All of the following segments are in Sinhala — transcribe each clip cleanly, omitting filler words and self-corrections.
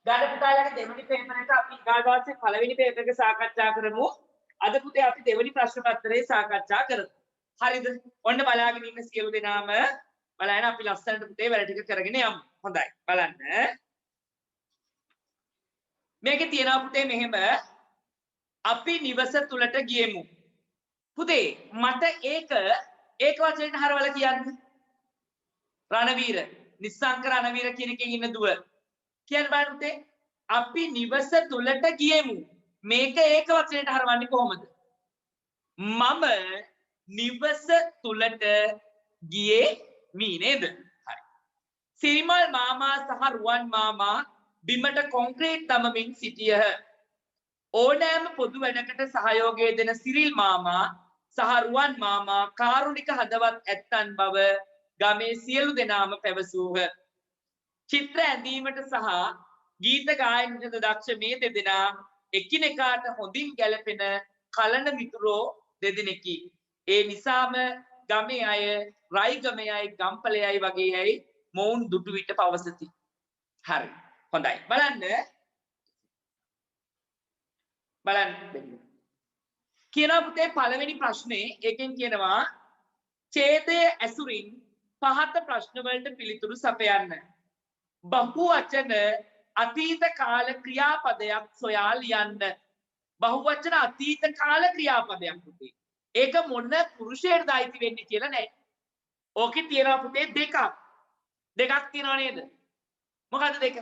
ගාඩ පුතාලගේ දෙවෙනි පේපර් එක අපි ඊගාදාසේ පළවෙනි පේපර් එක සාකච්ඡා කරමු. අද පුතේ අපි දෙවෙනි ප්‍රශ්න පත්‍රය සාකච්ඡා කරමු. හරිද? ඔන්න බලාගෙන ඉන්න සියලු දෙනාම බලන්න අපි ලස්සනට පුතේ වැඩ ටික කරගෙන යමු. හොඳයි. බලන්න. මේකේ තියෙනවා පුතේ මෙහෙම අපි නිවස තුලට ගියෙමු. පුතේ මට ඒක වචනෙට හරවලා කියන්න. රණවීර නිස්සංක රණවීර කියන එකෙන් ඉන්න දුව. කියන්න බලන්න පුතේ. අපි නිවස තුලට ගියෙමු. මේක ඒක වචනෙට හරවන්නේ කොහොමද? මම නිවස තුලට ගියේ මී නේද? හරි. සිරිමල් මාමා සහ රුවන් මාමා බිමට කොන්ක්‍රීට් දමමින් සිටියහ. ඕනෑම පොදු වැඩකට සහයෝගය දෙන සිරිල් මාමා සහ රුවන් මාමා කාරුණික හදවත් ඇත්තන් බව ගමේ සියලු දෙනාම පැවසූහ. චිත්‍ර ඇඳීමට සහ ගීත ගායනයට දක්ෂ මේ දෙදෙනා එකිනෙකාට හොඳින් ගැලපෙන කලන මිතුරෝ දෙදෙනෙකි. ඒ නිසාම ගමේ අය රයිගමයයි ගම්පලයයි වගේ අය මොවුන් දුටු විට පවසති. හරි. හොඳයි. බලන්න කියනවා පුතේ පළවෙනි ප්‍රශ්නේ එකෙන් කියනවා ඡේදය ඇසුරින් පහත ප්‍රශ්න වලට පිළිතුරු සපයන්න. බහුවචන අතීත කාල ක්‍රියාපදයක් සොයා ලියන්න. බහුවචන අතීත කාල ක්‍රියාපදයක් පුතේ. ඒක මොන පුරුෂයෙක්ද අයිති වෙන්නේ කියලා නෑ. ඕකේ තියෙනවා පුතේ දෙකක් තියෙනවා නේද? මොකද්ද දෙක?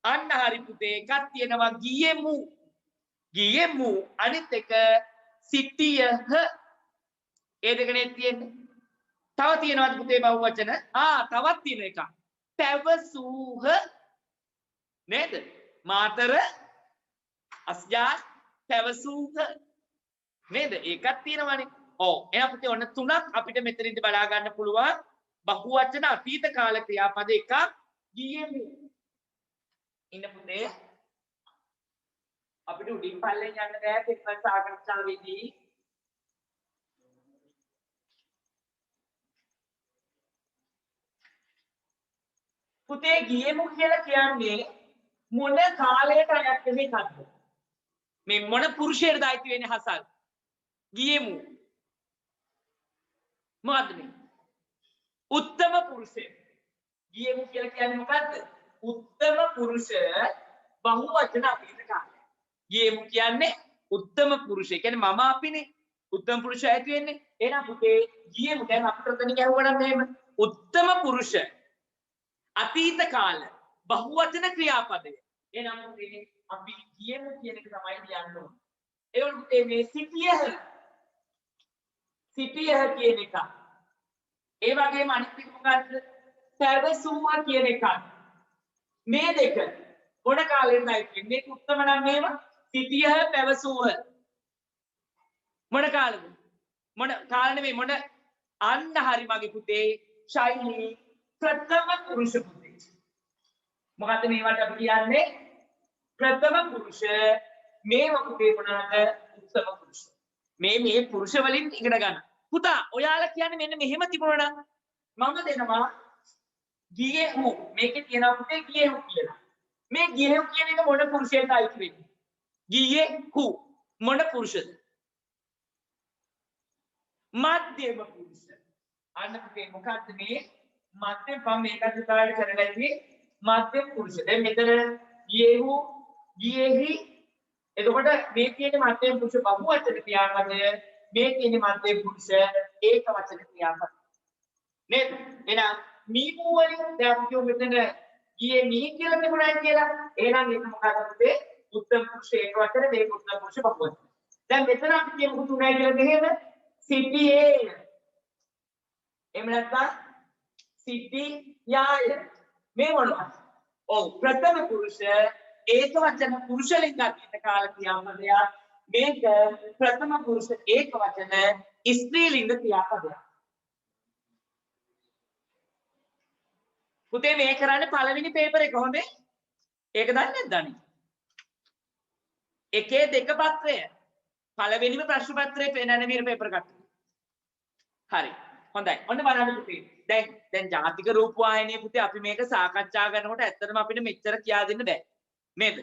අන්න හරි පුතේ. එකක් තියෙනවා ගියෙමු අනිත් එක සිටියහ. ඒ දෙකනේ තියෙන්නේ. තව තියෙනවද පුතේ බහුවචන? තවත් තියෙන එකක්. පැවසූහ නේද? මාතර අස්ජා පැවසූහ නේද? ඒකක් තියෙනවනේ. ඔව්. එහෙනම් පුතේ ඔන්න තුනක් අපිට මෙතනින්ද බලා ගන්න පුළුවන්. බහුවචන අතීත කාල ක්‍රියාපද එකක් ගියෙමු. ඉන්න පුතේ අපිට උඩින් පල්ලෙන් යන්න බෑ පෙප්පර් සාකච්ඡාවේදී. පුතේ ගියෙමු කියලා කියන්නේ මොන කාලයට අයත් වෙන එකක්ද? මේ මොන පුරුෂයෙක්ද අයිති වෙන්නේ හසල්? ගියෙමු. මොකද්ද මේ? උත්තම පුරුෂය. ගියෙමු කියලා කියන්නේ මොකද්ද? උත්තම පුරුෂ බහුවචන අතීත කාලය. ගියෙමු කියන්නේ උත්තම පුරුෂය. කියන්නේ මම අපිනේ උත්තම පුරුෂය ඇති වෙන්නේ. එහෙනම් පුතේ ගියෙමු දැන් අපිට උතන ගැහුවා නම් එහෙම උත්තම පුරුෂ අතීත කාල බහුවචන ක්‍රියාපදය. එහෙනම් පුතේ අපි ගියෙමු කියන එක තමයි ලියන්න ඕනේ. ඒ වගේ මේ සිටියහ කියන එක. ඒ වගේම අනිත් එක මොකද්ද? පැවසුවා කියන එක. මේ දෙක මොන කාලෙටද අයිති වෙන්නේ? මේක උත්තම නම් මේව සිටියහ පැවසූහ. මොන කාලෙද? මොන කාල නෙමෙයි මොන අන්න හරි මගේ පුතේ ශෛලී ප්‍රථම පුරුෂ පුතේ. මොකද්ද මේවට අපි කියන්නේ? ප්‍රථම පුරුෂ. මේව පුතේ මොනවාද? උත්තම පුරුෂ. මේ පුරුෂ වලින් ඉගෙන ගන්න. පුතා ඔයාලා කියන්නේ මෙන්න මෙහෙම තිබුණා නම් මම දෙනවා ගියෙමු. මේකේ තියෙනවා පුතේ ගියෙමු කියලා. මේ ගියෙමු කියන එක මොන පුරුෂයෙක්ද අයිති වෙන්නේ? ගියෙහු මොන පුරුෂද? මධ්‍යම පුරුෂ. අන්න පුතේ මොකක්ද මේ මධ්‍යම පම මේකත් උදාහරණ කරලා ඉන්නේ මධ්‍යම පුරුෂ. දැන් මෙතන ගියෙහු ගියෙහි එතකොට මේ තියෙන මධ්‍යම පුරුෂ බහුවචන ක්‍රියාපදය මේ තියෙන මධ්‍යම පුරුෂ ඒක වචන ක්‍රියාපද. නේද? එහෙනම් මීමු වලින් දැන් කියමු මෙතන ගියේ මී කියලා තිබුණා කියලා. එහෙනම් ඒක මොකක්ද පුතේ? උත්තම පුරුෂ ඒක වචන මේක උත්තම පුරුෂ බහුවචන. දැන් මෙතන අපි කියමු තුනයි කියලා මෙහෙම සිටියේ. එහෙම නැත්නම් සිටියාය. මේ මොනවද? ඔව් ප්‍රථම පුරුෂ ඒක වචන පුරුෂ ලිංග අතීත කාල ක්‍රියාපදයක්. මේක ප්‍රථම පුරුෂ ඒක වචන ස්ත්‍රී ලිංග ක්‍රියාපදයක්. පුතේ මේ කරන්නේ පළවෙනි පේපර් එක හොඳේ. ඒක දන්නේ නැද්ද අනේ? එකේ දෙක පත්‍රය. පළවෙනිම ප්‍රශ්න පත්‍රයේ පේනන වීර පේපර් එකක්. හරි. හොඳයි. ඔන්න බලන්න පුතේ. දැන් ජාතික රූපවාහිනිය පුතේ අපි මේක සාකච්ඡා කරනකොට ඇත්තටම අපිට මෙච්චර කියා දෙන්න බෑ. නේද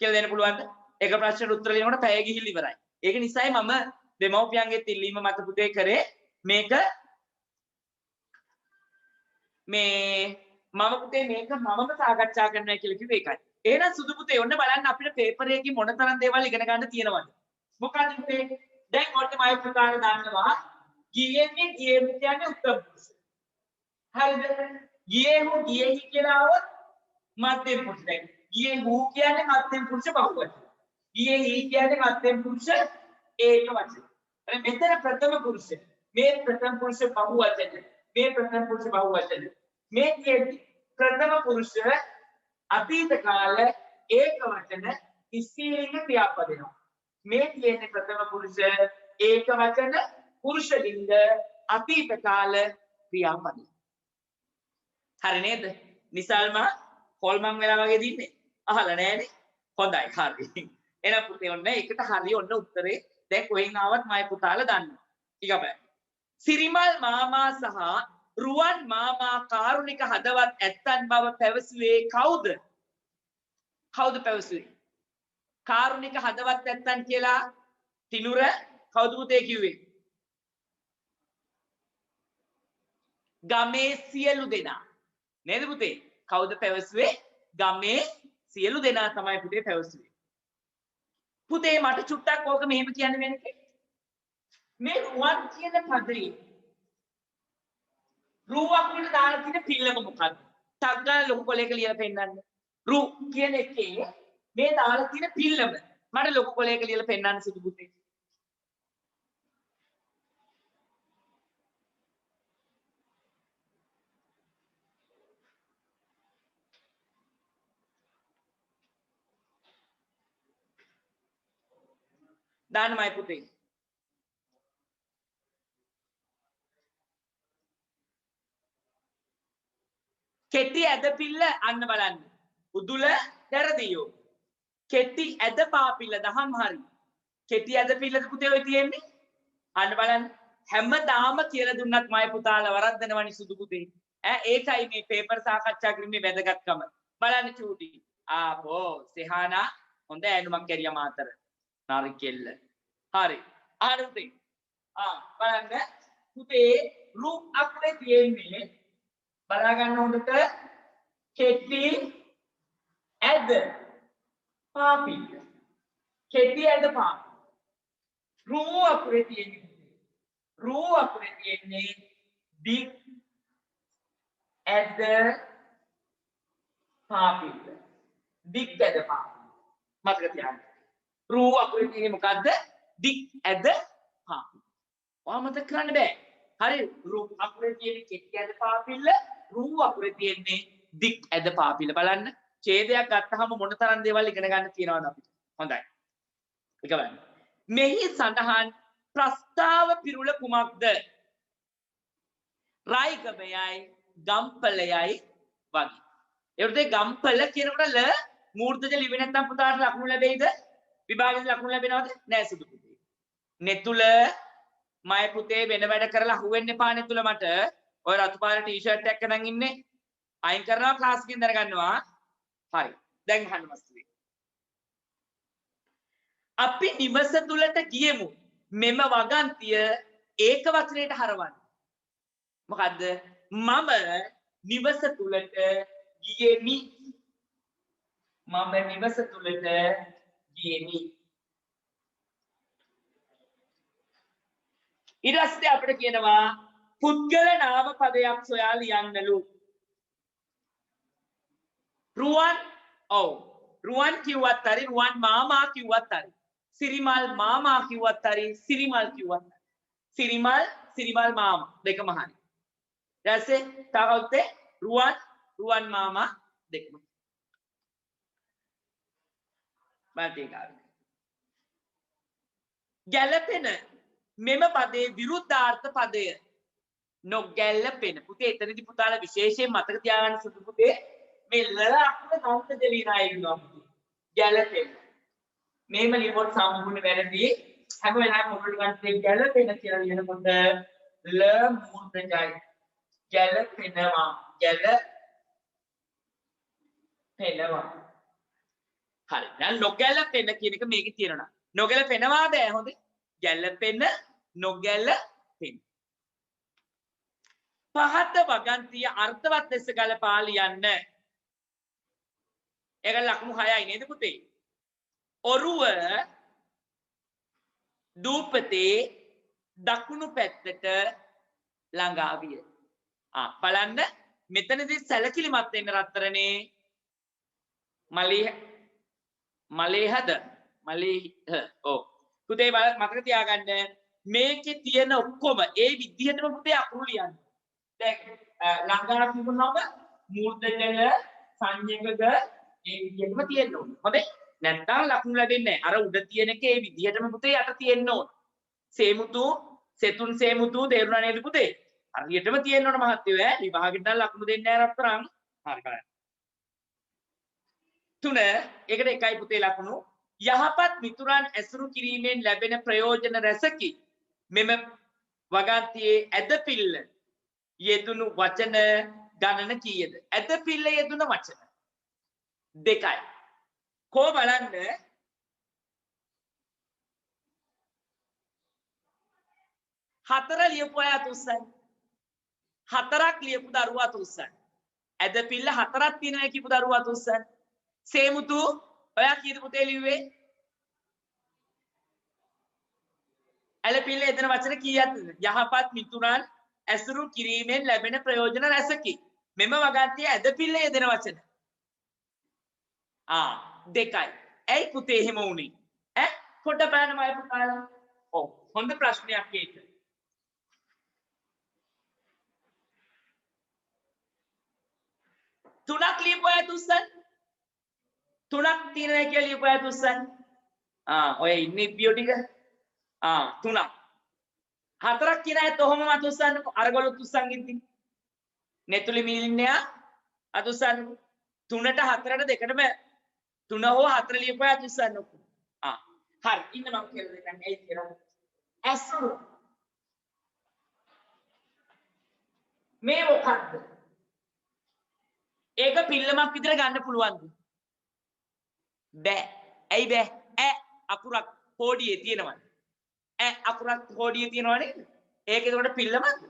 කියලා දෙන්න පුළුවන්ද? එක ප්‍රශ්නෙට උත්තර දෙනකොට පැය ගිහිල්ලා ඉවරයි. ඒක නිසායි මම දෙමව්පියන්ගේ ඉල්ලීම මත පුතේ කරේ මේක මම පුතේ මේක මමම සාකච්ඡා කරනවා කියලා කිව්වේ ඒකයි. එහෙනම් සුදු පුතේ ඔන්න බලන්න අපිට පේපර් එකකින් මොන තරම් දේවල් ඉගෙන ගන්න තියෙනවද? මොකක්ද පුතේ? දැන් ඔන්න මම ප්‍රකාර දන්නවා ගියේන්නේ කියන්නේ උත්තර පුරුෂ. හරිද? ගියේහු ගියේහි කියලා આવොත් මධ්‍යම පුරුෂ. දැන් ගියේහු කියන්නේ මධ්‍යම පුරුෂ බහුවචන. ගියේහි කියන්නේ මධ්‍යම පුරුෂ ඒක වචන. අර මෙතන ප්‍රථම පුරුෂ. මේ ප්‍රථම පුරුෂ බහුවචන. මේ ප්‍රථම පුරුෂ බහුවචන. මේ කියන්නේ ප්‍රථම පුරුෂ අතීත කාල ඒක වචන ස්ත්‍රීලිංග ක්‍රියාපද වෙනවා. මේ කියන්නේ ප්‍රථම පුරුෂ ඒක වචන පුරුෂ ලිංග අතීත කාල ක්‍රියාපද. හරි නේද? නිසල්මා හොල්මන් වෙලා වගේ දින්නේ. අහලා නෑනේ. හොඳයි හරි. එහෙනම් පුතේ ඔන්න ඒකට හරි ඔන්න උත්තරේ දැන් කොහෙන් ආවත් මයි පුතාලා දන්නවා. ඊගබයි. සිරිමල් මාමා සහ රුවන් මාමා කාරුණික හදවත් ඇත්තන් බව පැවසුවේ කවුද? කවුද පැවසුවේ? කාරුණික හදවත් ඇත්තන් කියලා තිනුර කවුද පුතේ කිව්වේ? ගමේ සියලු දෙනා. නේද පුතේ? කවුද පැවසුවේ? ගමේ සියලු දෙනා තමයි පුතේ පැවසුවේ. පුතේ මට චුට්ටක් ඕක මෙහෙම කියන්න වෙන්නේ. මේ රුවන් කියන පදේ රුව අපිට දාලා තියෙන පිල්ලම මොකක්ද? ටක් ගාලා ලොකු කොලයක ලියලා පෙන්නන්න. රු කියන එකේ මේ දාලා තියෙන පිල්ලම මට ලොකු කොලයක ලියලා පෙන්නන්න සුදු පුතේ. දාන්නමයි පුතේ. කෙටි ඇද පිල්ල අන්න බලන්න. උදුල දැරදියෝ. කෙටි ඇද පාපිල්ල දහම් හරි. කෙටි ඇද පිල්ලද පුතේ ඔය තියෙන්නේ? අන්න බලන්න. හැමදාම කියලා දුන්නත් මයි පුතාලා වරද්දනවනි සුදු පුතේ. ඒකයි මේ පේපර් සාකච්ඡා කිරීමේ වැදගත්කම. බලන්න චූටි. ආපෝ සෙහානා හොඳ ඇනුමක් කැරියා මාතර. නාරිකෙල්ල. හරි. අහන්න පුතේ. බලන්න පුතේ රු අක්‍රේ තියෙන්නේ බලා ගන්න හොඳට කෙටි ඇද පාපිල්ල. කෙටි ඇද පාපිල්ල. රු අක්‍රේ තියෙන්නේ රු අක්‍රේ තියෙන්නේ දික් ඇද පාපිල්ල. දික් ඇද පාපිල්ල. මතක තියාගන්න. රු අක්‍රේ තියෙන්නේ මොකද්ද? දික් ඇද පාපිල්ල. ඔයා මතක කරන්න බෑ. හරි රු අක්‍රේ තියෙන්නේ කෙටි ඇද පාපිල්ල. රු අකුරේ තියෙන්නේ දික් ඇද පාපිල. බලන්න ඡේදයක් ගත්තාම මොන තරම් දේවල් ඉගෙන ගන්න තියෙනවද අපිට. හොඳයි. එක බලන්න. මෙහි සඳහන් ප්‍රස්තාව පිරුල කුමක්ද? රයිගමයයි ගම්පලයයි වගේ. ඒකට ගම්පල කියනකොට ල මූර්ධජ ලිවි නැත්නම් පුතාට ලකුණු ලැබෙයිද? විභාගෙන් ලකුණු ලැබෙනවද? නෑ සුදු පුතේ. නෙතුල මය පුතේ වෙන වැඩ කරලා අහුවෙන්න එපා නෙතුල මට. ඔය රතු පාට ටී-ෂර්ට් එකක් අරන් ඉන්නේ. අයින් කරනවා ක්ලාස් එකෙන් දැනගන්නවා. හරි. දැන් අහන්න මස්තුවේ. අපි නිවස තුලට ගියෙමු. මෙම වගන්තිය ඒක වචනයට හරවන්න. මොකද්ද? මම නිවස තුලට ගියෙමි. මම නිවස තුලට ගියෙමි. ඊට පස්සේ අපිට කියනවා පුද්ගල නාම පදයක් සොයා ලියන්නලු. රුවන් රුවන් කිව්වත් හරි රුවන් මාමා කිව්වත් හරි. සිරිමල් මාමා කිව්වත් හරි සිරිමල් කිව්වත් හරි. සිරිමල් මාමා දෙකම හරි. ඊට පස්සේ තවල්තේ රුවන් මාමා දෙකම. බාටිකාර. ගැළපෙන මෙම පදේ විරුද්ධාර්ථ පදය නොගැලපෙන. පුතේ එතනදී පුතාලා විශේෂයෙන් මතක තියාගන්න සුදු පුතේ මේ ල අක්ෂර දන්ත දෙලිනා ඉන්නවා පුතේ. ගැලපෙන. මේම ලියපොත් සම්පූර්ණ වැරදි. හැම වෙලාවෙම මොකද ගන්න ගැලපෙන කියලා ලියනකොට ල මූර්ධජයි. ගැලපෙනවා. ගැලපෙනවා. හරි. දැන් නොගැලපෙන කියන එක මේකේ තියෙනවා. නොගැලපෙනවාද හොඳේ? ගැලපෙන නොගැලපෙන. පහත වගන්තිය අර්ථවත් ලෙස ගලපා ලියන්න. ඒක ලකුණු 6යි නේද පුතේ? ඔරුව දූපතේ දකුණු පැත්තට ළඟා විය. බලන්න මෙතනදී සැලකිලිමත් වෙන්න රත්තරනේ මලේහද ඔව් පුතේ මතක තියාගන්න මේකේ තියෙන ඔක්කොම ඒ විදිහටම පුතේ අකුරු ලියන්න. දැන් ළඟා තිබුණාම මූර්ධජල සංඥකක ඒ විදිහටම තියෙන්න ඕනේ. හොඳේ? නැත්තම් ලකුණු ලැබෙන්නේ නැහැ. අර උඩ තියෙන එක ඒ විදිහටම පුතේ යට තියෙන්න ඕනේ. සේමුතු සෙතුන් සේමුතු තේරුණා නේද පුතේ? හරියටම තියෙන්න ඕන මහත්තයෝ ඈ විභාගෙට නම් ලකුණු දෙන්නේ නැහැ රත්තරන්. හරි බලන්න. 3 ඒකට එකයි පුතේ ලකුණු. යහපත් මිතුරන් ඇසුරු කිරීමෙන් ලැබෙන ප්‍රයෝජන රැසකි. මෙම වගන්තියේ ඇදපිල්ල යෙදුණු වචන ගණන කීයද? ඇදපිල්ල යෙදුණු වචන 2යි. කෝ බලන්න 4 ලියපු අය අත උස්සන්න. 4ක් ලියපු දරුවා අත උස්සන්න. ඇදපිල්ල 4ක් තියෙනවා කියපු දරුවා අත උස්සන්න. සේමුතු ඔයා කීයද පුතේ ලිව්වේ? ඇලපිල්ල යෙදෙන වචන කීයක්ද? යහපත් මිතුරන් ඇසුරු කිරීමෙන් ලැබෙන ප්‍රයෝජන රැසකි. මෙම වගන්තියේ ඇදපිල්ල යෙදෙන වචන 2යි. ඇයි පුතේ එහෙම වුනේ? පොඩ බලන්න මයි පුතාලා. ඔව් හොඳ ප්‍රශ්නයක් ඒක. 3ක් ලියපු අය තුස්සන්. 3ක් තියෙනවා කියලා ලියපු අය තුස්සන්. ඔය ඉන්නේ පියෝ ටික. 3ක්. 4ක් කියන අයත් ඔහොම අතුස්සන්නකෝ. අරගොල්ලෝ තුස්සන් ඉද්දි. නෙතුලි මිලින්නයා අතුස්සන්නකෝ. 3ට 4ට දෙකටම 3 හෝ 4 ලියපු අය අතුස්සන්නකෝ. හරි. ඉන්න මම කියලා දෙන්නම්. ඇයි කියලා. ඇසුරු. මේ මොකක්ද? ඒක පිල්ලමක් විතර ගන්න පුළුවන්ද? බෑ. ඇයි බෑ? අකුරක් හෝඩියේ තියෙනවා. අකුරක් හෝඩියේ තියෙනවා නේද? ඒක එතකොට පිල්ලමක්ද?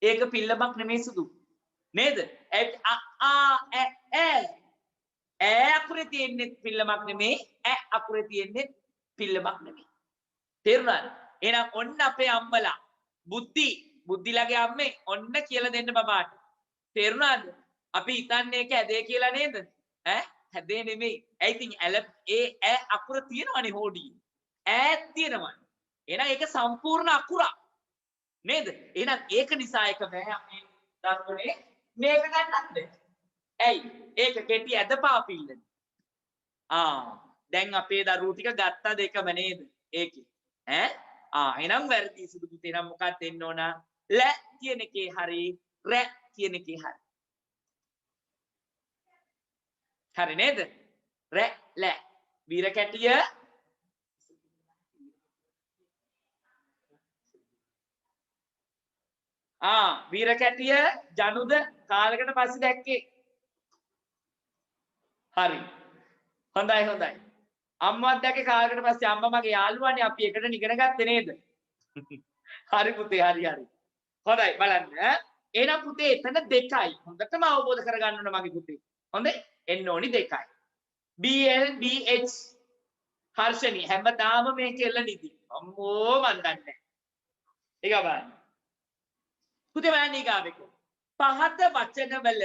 ඒක පිල්ලමක් නෙමෙයි සුදු. නේද? අකුරේ තියෙන්නේ පිල්ලමක් නෙමෙයි. අකුරේ තියෙන්නේ පිල්ලමක් නෙමෙයි. තේරුණාද? එහෙනම් ඔන්න අපේ අම්මලා බුද්ධිලගේ අම්මේ ඔන්න කියලා දෙන්න බබාට. තේරුණාද? අපි හිතන්නේ ඒක ඇදේ කියලා නේද? හැදේ නෙමෙයි. ඇයි ඉතින් අකුර තියෙනවනේ හෝඩියේ. තියෙනවනේ. එහෙනම් ඒක සම්පූර්ණ අකුරක්. නේද? එහෙනම් ඒක නිසා ඒක බෑ අපේ දරුවනේ මේක ගන්නත්. ඇයි? ඒක කෙටි ඇදපාපිල්ලනේ. දැන් අපේ දරුවෝ ටික ගත්ත දෙකම නේද? ඒකේ. එහෙනම් වැරදි සුදු පුතේ නම් මොකක්ද දෙන්න ඕන? ල කියන එකේ හරි රැ කියන එකේ හරි. හරි නේද? රැ ල වීර කැටිය වීර කැටිය ජනුද කාලයකට පස්සේ දැක්කේ. හරි. හොඳයි. අම්මවත් දැක්කේ කාලයකට පස්සේ. අම්මා මගේ යාළුවානේ අපි එකට ඉගෙන ගත්තේ නේද? හරි පුතේ හරි. හොඳයි බලන්න. එහෙනම් පුතේ එතන 2යි. හොඳටම අවබෝධ කරගන්න ඕන මගේ පුතේ. හොඳේ? එන්න ඕනි 2යි. BL BH හර්ෂණී හැමදාම මේ කෙල්ල නිදි. අම්මෝ මන් දන්නේ. ඒක බලන්න. පුතේ බලන්න ඊගාවෙක. පහත වචනවල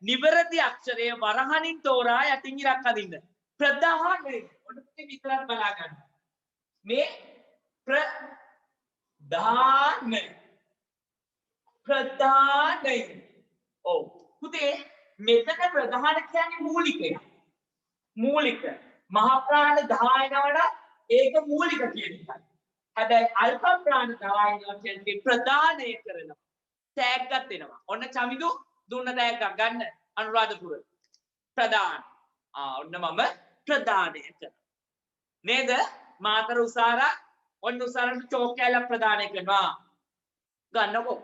නිවැරදි අක්ෂරය වරහනින් තෝරා යටින් ඉරක් අදින්න. ප්‍රධානයි. ඔන්න පුතේ විතරක් බලා ගන්න. මේ ප්‍රධානයි. ඔව්. පුතේ මෙතන ප්‍රධාන කියන්නේ මූලිකය. මූලික. මහා ප්‍රාණ 10 නවට ඒක මූලික කියන එකයි. හැබැයි අල්ප ප්‍රාණ 10 කියන්නේ ප්‍රධානය කරනවා. ටැග් එකක් දෙනවා. ඔන්න චමිදු දුන්න ටැග් එකක් ගන්න අනුරාධපුර. ප්‍රධාන. ඔන්න මම ප්‍රධානය කරනවා. නේද? මාතර උසාරා ඔන්න උසාරට චෝක් කැලක් ප්‍රධානය කරනවා. ගන්නකො.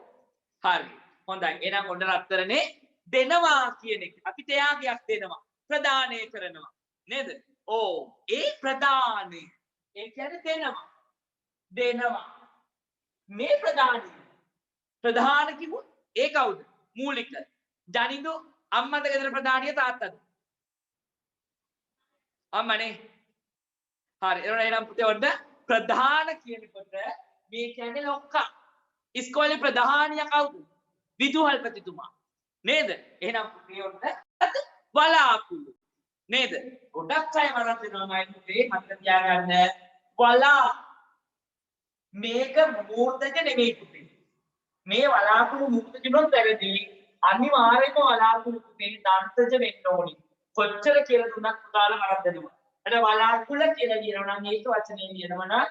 හරි. හොඳයි. එහෙනම් ඔන්න රත්තරනේ දෙනවා කියන එක. අපි ත්‍යාගයක් දෙනවා. ප්‍රදානය කරනවා. නේද? ඕ ඒ ප්‍රධානය ඒ කියන්නේ දෙනවා මේ ප්‍රධාන කිව්වොත් ඒ කවුද මූලික ජනිදු අම්මද ගෙදර ප්‍රධානිය තාත්තද අම්මනේ හරි එනම් පුතේ ඔන්න ප්‍රධාන කියනකොට මේ කියන්නේ ලොක්කා ඉස්කෝලේ ප්‍රධානියා කවුද විදුහල්පතිතුමා නේද එහෙනම් පුතේ ඔන්න වලාකුළු නේද ගොඩක් අය වරන් දෙනවා මම පුතේ මතක තියාගන්න වලා මේක මූර්තක නෙමෙයි පුතේ මේ වලාකුළු මුක්ත කිව්වොත් වැරදි අනිවාර්යයෙන්ම වලාකුළු පුතේ දන්තජ වෙන්න ඕනි කොච්චර කියලා දුන්නත් පුතාලා වරද්දනවා එතන වලාකුළ කියලා කියනවා නම් ඒක වචනේ කියනවා නම්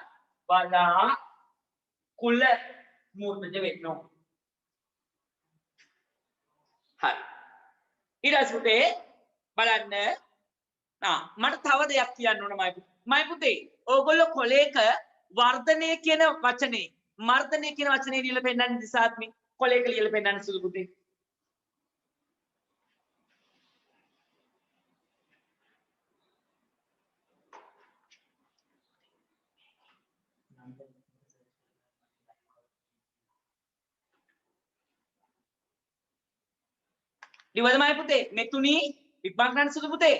වලා කුල මූර්තජ වෙන්න ඕනි හරි ඊට පස්සේ පුතේ බලන්න මට තව දෙයක් කියන්න ඕන මයි පුතේ ඕගොල්ලෝ කොලේක වර්ධනය කියන වචනේ මර්ධනය කියන වචනේ ලියලා පෙන්නන්න දිසාත්මි කොලේක ලියලා පෙන්නන්න සුදු පුතේ ලියවද මයි පුතේ මෙතුණි විපක් ගන්න සුදු පුතේ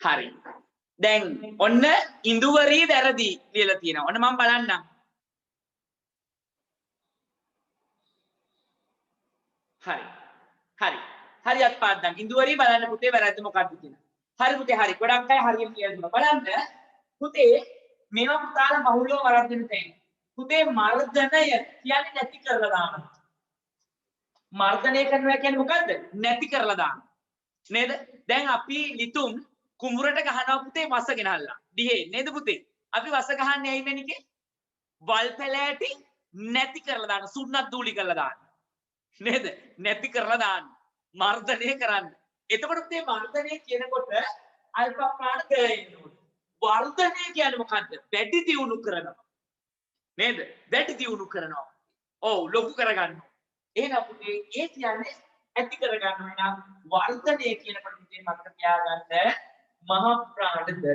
හරි දැන් ඔන්න ඉඳුවරී වැරදි ලියලා තියෙනවා ඔන්න මම බලන්නම් හරි අත්පාඩම් ඉඳුවරී බලන්න පුතේ වැරද්ද මොකක්ද කියලා හරි පුතේ හරි ගොඩක් අය හරියට කියලා දුන්නා බලන්න පුතේ මේවා පුතාලා බහුලව වරද්දින තැන පුතේ මර්ධනය කියන්නේ නැති කරලා දානවා මර්ධනය කරනවා කියන්නේ මොකද්ද නැති කරලා දානවා නේද දැන් අපි ලිතුම් කුඹුරට ගහනවා පුතේ වස ගෙනල්ලා දිහේ නේද පුතේ අපි වස ගහන්නේ ඇයි මැනිකේ වල් පැලෑටි නැති කරලා දාන සුන්නත් දූලි කරලා දාන නේද නැති කරලා දාන්න මර්ධනය කරන්න එතකොට පුතේ මර්ධනය කියනකොට අල්ප ප්‍රාණ ගේනවා වර්ධනය කියන්නේ මොකද්ද වැඩි දියුණු කරනවා නේද වැඩි දියුණු කරනවා ඔව් ලොකු කරගන්නවා එහෙනම් පුතේ ඒ කියන්නේ ඇති කරගන්නවා නම් වර්ධනය කියනකොට පුතේ මතක තියාගන්න මහ ප්‍රාණද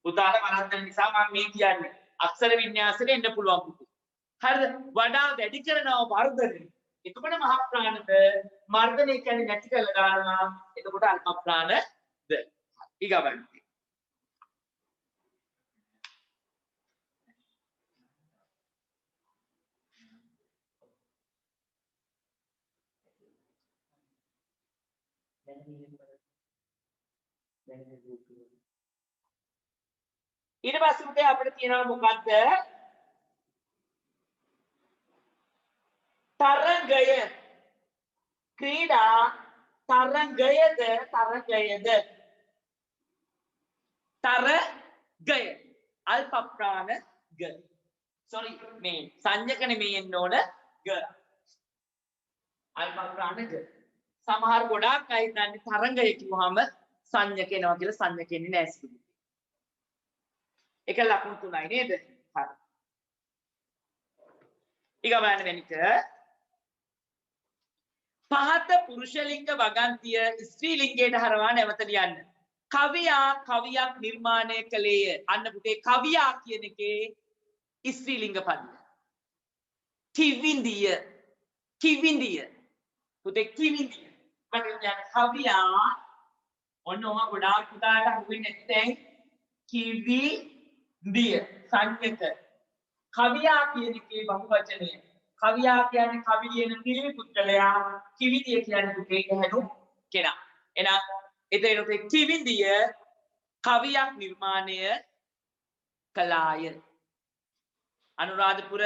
පුතාලා වරද්දන නිසා මම මේ කියන්නේ අක්ෂර වින්‍යාසෙට එන්න පුළුවන් පුතේ හරිද වඩා වැඩි කරනවා වර්ධනය එතකොට මහ ප්‍රාණද මර්ධනය කියන්නේ නැති කරලා දානවා එතකොට අල්ප ප්‍රාණද ඊගවන්න ඊට පස්සේ පුතේ අපිට තියෙනවා මොකද්ද තරංගය ක්‍රීඩා තරංගයද අල්ප ප්‍රාණ ග sorry මේ සංඥක නෙමෙයි එන්න ඕන ग අල්ප ප්‍රාණ ग සමහර ගොඩාක් අය දන්නේ තරංගය කිව්වහම සංඥක එනවා කියලා සංඥක එන්නේ නැහැ සිදු ඒක ලකුණු තුනයි නේද හරි ඊගමන වෙනික පහත පුරුෂලිංග වගන්තිය ස්ත්‍රී ලිංගයට හරවා නැවත ලියන්න කවියා කවියක් නිර්මාණය කළේය අන්න පුතේ කවියා කියන එකේ ස්ත්‍රී ලිංග පදය කිවිඳිය පුතේ කිවිඳිය මම කියන්නේ කවියා ඔන්න ඔම ගොඩාක් පුතාට හුවෙන්නේ නැත්නම් කිවිඳිය සංකේත කවියා කියන එකේ බහුවචනය කවියා කියන්නේ කවි ලියන පිළිවි පුද්ගලයා කිවිඳිය කියන්නේ පුතේ ගැහණු කෙනා එහෙනම් එතනට කිවිඳිය කවියක් නිර්මාණය කළාය අනුරාධපුර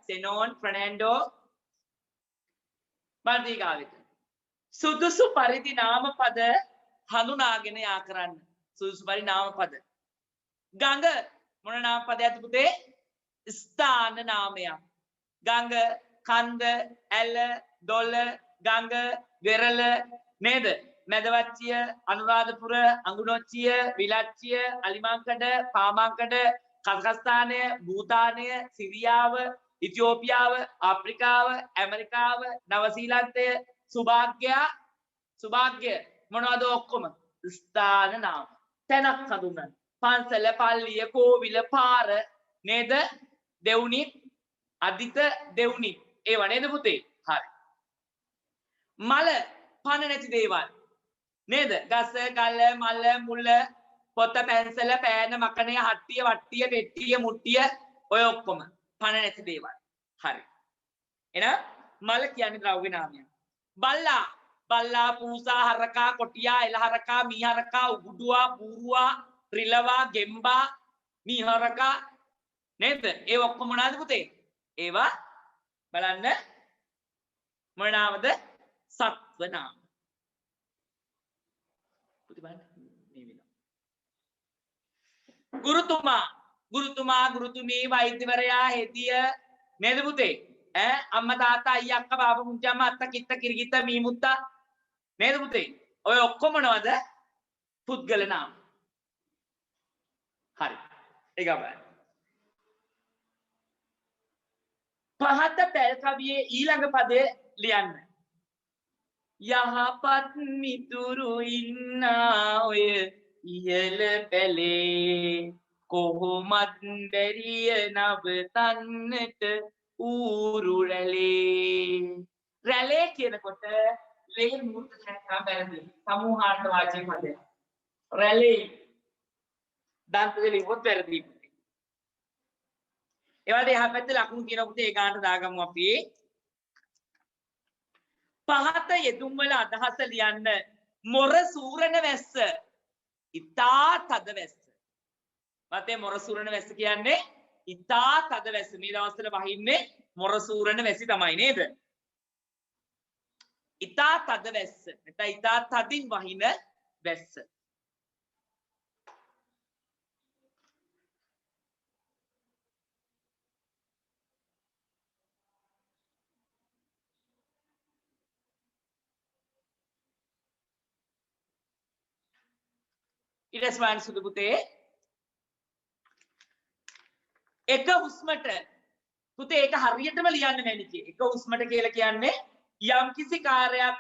සෙනෝන් ෆර්නැන්ඩෝ බර්දීගාවිත සුදුසු පරිදි නාම පද හඳුනාගෙන යා කරන්න සුදුසු පරිදි නාම පද ගඟ මොන නාම පදයක්ද පුතේ ස්ථාන නාමයක් ගඟ කන්ද ඇල දොළ ගඟ වෙරළ නේද මැදවච්චිය, අනුරාධපුර, අඟුණොච්චිය, විලච්චිය, අලිමංකඩ, පාමංකඩ, කසකස්ථානය, භූතානය, සිරියාව, ඉතියෝපියාව, ආප්‍රිකාව, ඇමරිකාව, නවසීලන්තය, සුභාග්‍ය මොනවද ඔක්කොම ස්ථාන නාම. තැනක් හඳුන්වන්න. පන්සල, පල්ලිය, කෝවිල, පාර නේද? දෙවුනිත්, අදිත දෙවුනිත්. ඒව නේද පුතේ? හරි. මල පණ නැති දේවල් නේද? ගස, ගල, මල, මුල, පොත, පැන්සල, පෑන, මකණය, හට්ටිය, වට්ටිය, පෙට්ටිය, මුට්ටිය ඔය ඔක්කොම පණ නැති දේවල්. හරි. එහෙනම් මල කියන්නේ ද්‍රව්‍ය නාමයක්. බල්ලා, බල්ලා, පූසා, හරකා, කොටියා, එළහරකා, මීහරකා, උගුඩුවා, බූරුවා, රිලවා, ගෙම්බා, මීහරකා නේද? ඒ ඔක්කොම මොනවාද පුතේ? ඒවා බලන්න මොන නාමද? සත්ව නාම. පුතේ බලන්න මේ වෙනවා. ගුරුතුමා, ගුරුතුමී, වෛද්‍යවරයා, හෙදිය නේද පුතේ? අම්මා තාත්තා අයියා අක්කා බාපා පුංචි අම්මා අත්තා කිත්තා කිරිගිත්තා මීමුත්තා නේද පුතේ? ඔය ඔක්කොම මොනවද? පුද්ගල නාම. හරි. ඒක බලන්න. පහත පැල් කවියේ ඊළඟ පදය ලියන්න. යහපත් මිතුරු ඉන්නා ඔය ඉහළ පැලේ කොහොමත් බැරිය නවතන්නට ඌරු රැළේ. රැළේ කියනකොට ලේ මූර්ත නැත්නම් වැරදි. සමූහාර්ථ වාචක පදයක්. රැළේ දන්ත දෙලිවොත් වැරදි. ඒවලට එහා පැත්තේ ලකුණු කියනකොට ඒ ගානට දාගමු අපි. පහත යෙදුම් වල අදහස ලියන්න. මොර සූරණ වැස්ස. ඉතා තද වැස්ස. මතේ මොර සූරණ වැස්ස කියන්නේ ඉතා තද වැස්ස. මේ දවස්වල වහින්නේ මොර සූරණ වැසි තමයි නේද? ඉතා තද වැස්ස. නැත්නම් ඉතා තදින් වහින වැස්ස. ඉරස්වාන් සුදු පුතේ එක හුස්මට පුතේ ඒක හරියටම ලියන්න මැනිකේ. එක හුස්මට කියලා කියන්නේ යම් කිසි කාර්යයක්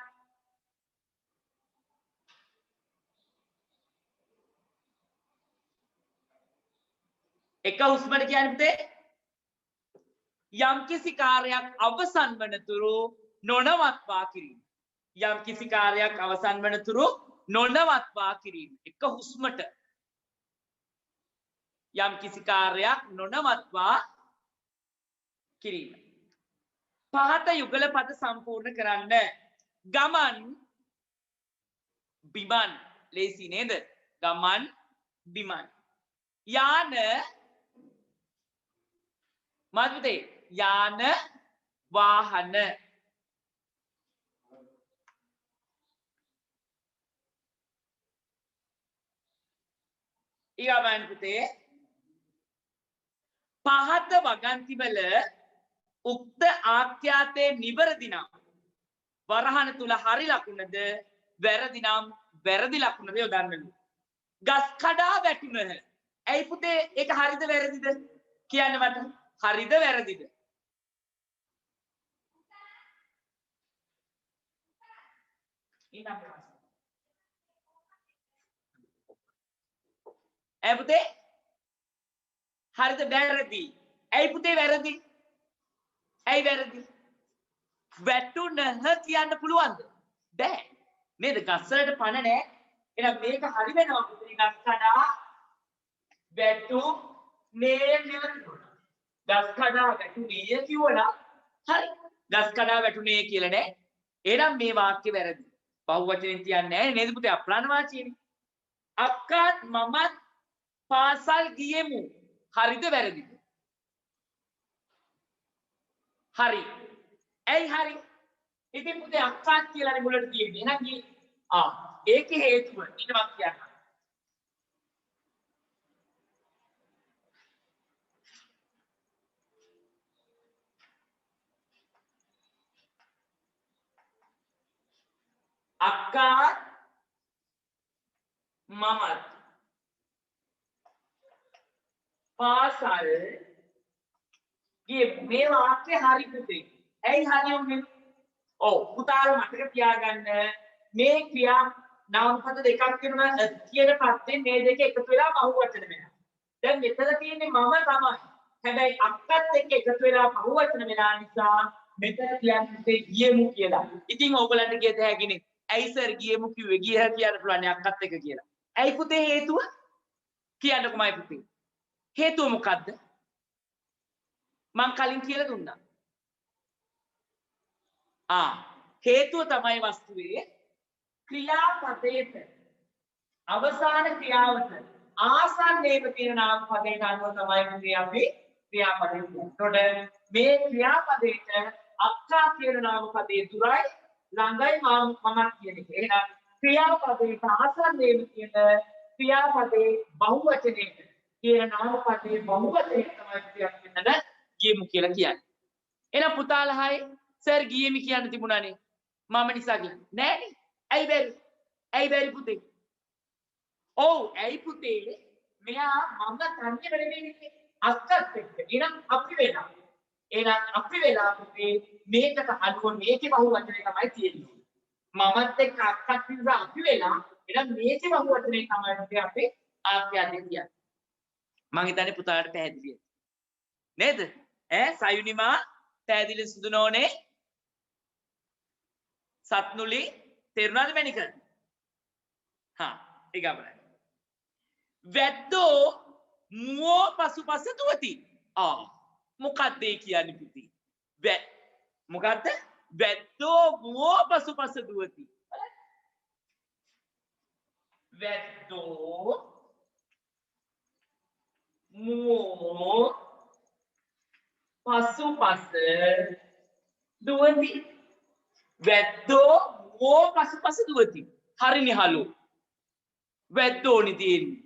එක හුස්මට කියන්නේ පුතේ යම් කිසි කාර්යයක් අවසන් වනතුරු නොනවත්වා කිරීම. යම් කිසි කාර්යයක් අවසන් වනතුරු නොනවත්වා කිරීම. එක හුස්මට යම් කිසි කාර්යයක් නොනවත්වා කිරීම. පහත යුගල පද සම්පූර්ණ කරන්න. ගමන් බිමන් ලේසි නේද? ගමන් බිමන්. යාන මතුතේ යාන වාහන. ඊගාමන් පුතේ පහත වගන්තිවල උක්ත ආඛ්‍යාතයේ නිවැරදි නම් වරහන තුල හරි ලකුණද වැරදි නම් වැරදි ලකුණද යොදන්නලු. ගස් කඩා වැටුණහ. ඇයි පුතේ ඒක හරිද වැරදිද කියන්න මට. හරිද වැරදිද? ඇයි පුතේ හරිද වැරදි? ඇයි පුතේ වැරදි? ඇයි වැරදි? වැටුණහ කියන්න පුළුවන්ද? බෑ. නේද? ගස් වලට පණ නැහැ. එහෙනම් මේක හරි වෙනවා පුතේ. ගස් කඩා වැටුනේ නෙවෙයි. ගස් කඩා වැටුනේ කිව්වනම් හරි. ගස් කඩා වැටුනේ කියලා නෑ. එහෙනම් මේ වාක්‍ය වැරදි. බහුවචනෙන් තියන්නේ නැහැ නේද පුතේ? අප්‍රාණ වාචියනේ. අක්කාත් මමත් පාසල් ගියෙමු. හරිද වැරදිද? හරි. ඇයි හරි? ඉතින් පුතේ අක්කාත් කියලානේ මුලට තියෙන්නේ. එහෙනම් ඒකේ හේතුව ඊට මම කියන්නම්. අක්කා මමත් පාසල් ගියේ මේ වාක්‍ය හරි පුතේ. ඇයි හරි වුනේ? ඔව් පුතාලා මතක තියාගන්න මේ ක්‍රියා නාමපද දෙකක් තියෙනවා කියන පස්සේ මේ දෙක එකතු වෙලා බහුවචන වෙනවා. දැන් මෙතන තියෙන්නේ මම තමයි. හැබැයි අක්කත් එක්ක එකතු වෙලා බහුවචන වෙනා නිසා මෙතන කියන්නේ ගියමු කියලා. ඉතින් ඕගලන්ට කියත හැකිනේ. ඇයි සර් ගියමු කිව්වේ? ගිය කියන්න පුළුවන් අක්කත් එක්ක කියලා. ඇයි පුතේ හේතුව? කියන්නකොමයි පුතේ. හේතුව මොකද්ද? මං කලින් කියලා දුන්නා. හේතුව තමයි වස්තුවේ ක්‍රියාපදයට අවසාන ක්‍රියාවට ආසන්නයේම තියෙන නාම පදයට අනුව තමයි මේ අපි ක්‍රියාපදේ කියන්නේ. එතකොට මේ ක්‍රියාපදයට අක්කා කියන නාම පදයේ තුරයි ළඟයි මමත් කියන එක. එහෙනම් ක්‍රියාපදයට ආසන්නයේම තියෙන ක්‍රියාපදේ බහුවචනයේ කියන නාම පදයේ බහුවචනය තමයි අපි කියන්න ගියමු කියලා කියන්නේ. එහෙනම් පුතාලා හයි සර් ගියමි කියන්න තිබුණානේ. මම නිසා කියන්නේ. නෑනේ. ඇයි බැරි? ඇයි බැරි පුතේ? ඔව් ඇයි පුතේ? මෙයා මම තන්නේ වෙන්නේ අක්කත් එක්ක. එහෙනම් අපි වෙනවා. එහෙනම් අපි වෙලා පුතේ මේකට අනුව මේකේ බහුවචනේ තමයි තියෙන්නේ. මමත් එක්ක අක්කත් නිසා අපි වෙලා එහෙනම් මේකේ බහුවචනේ තමයි අපේ ආඛ්‍යාතේ කියන්නේ. මං හිතන්නේ පුතාලට පැහැදිලියි. නේද? සයුනිමා පැහැදිලි සුදු නෝනේ සත්නුලි තේරුණාද මැනික? ඒක අපරයි. වැද්දෝ මුවෝ පසුපස දුවති. මොකක්ද ඒ කියන්නේ පුතේ? මොකද්ද? වැද්දෝ මුවෝ පසුපස දුවති. වැද්දෝ මුවෝ පසුපස දුවති. වැද්දෝ මුවෝ පසුපස දුවති. හරිනේ හලෝ. වැද්දෝනි තියෙන්නේ.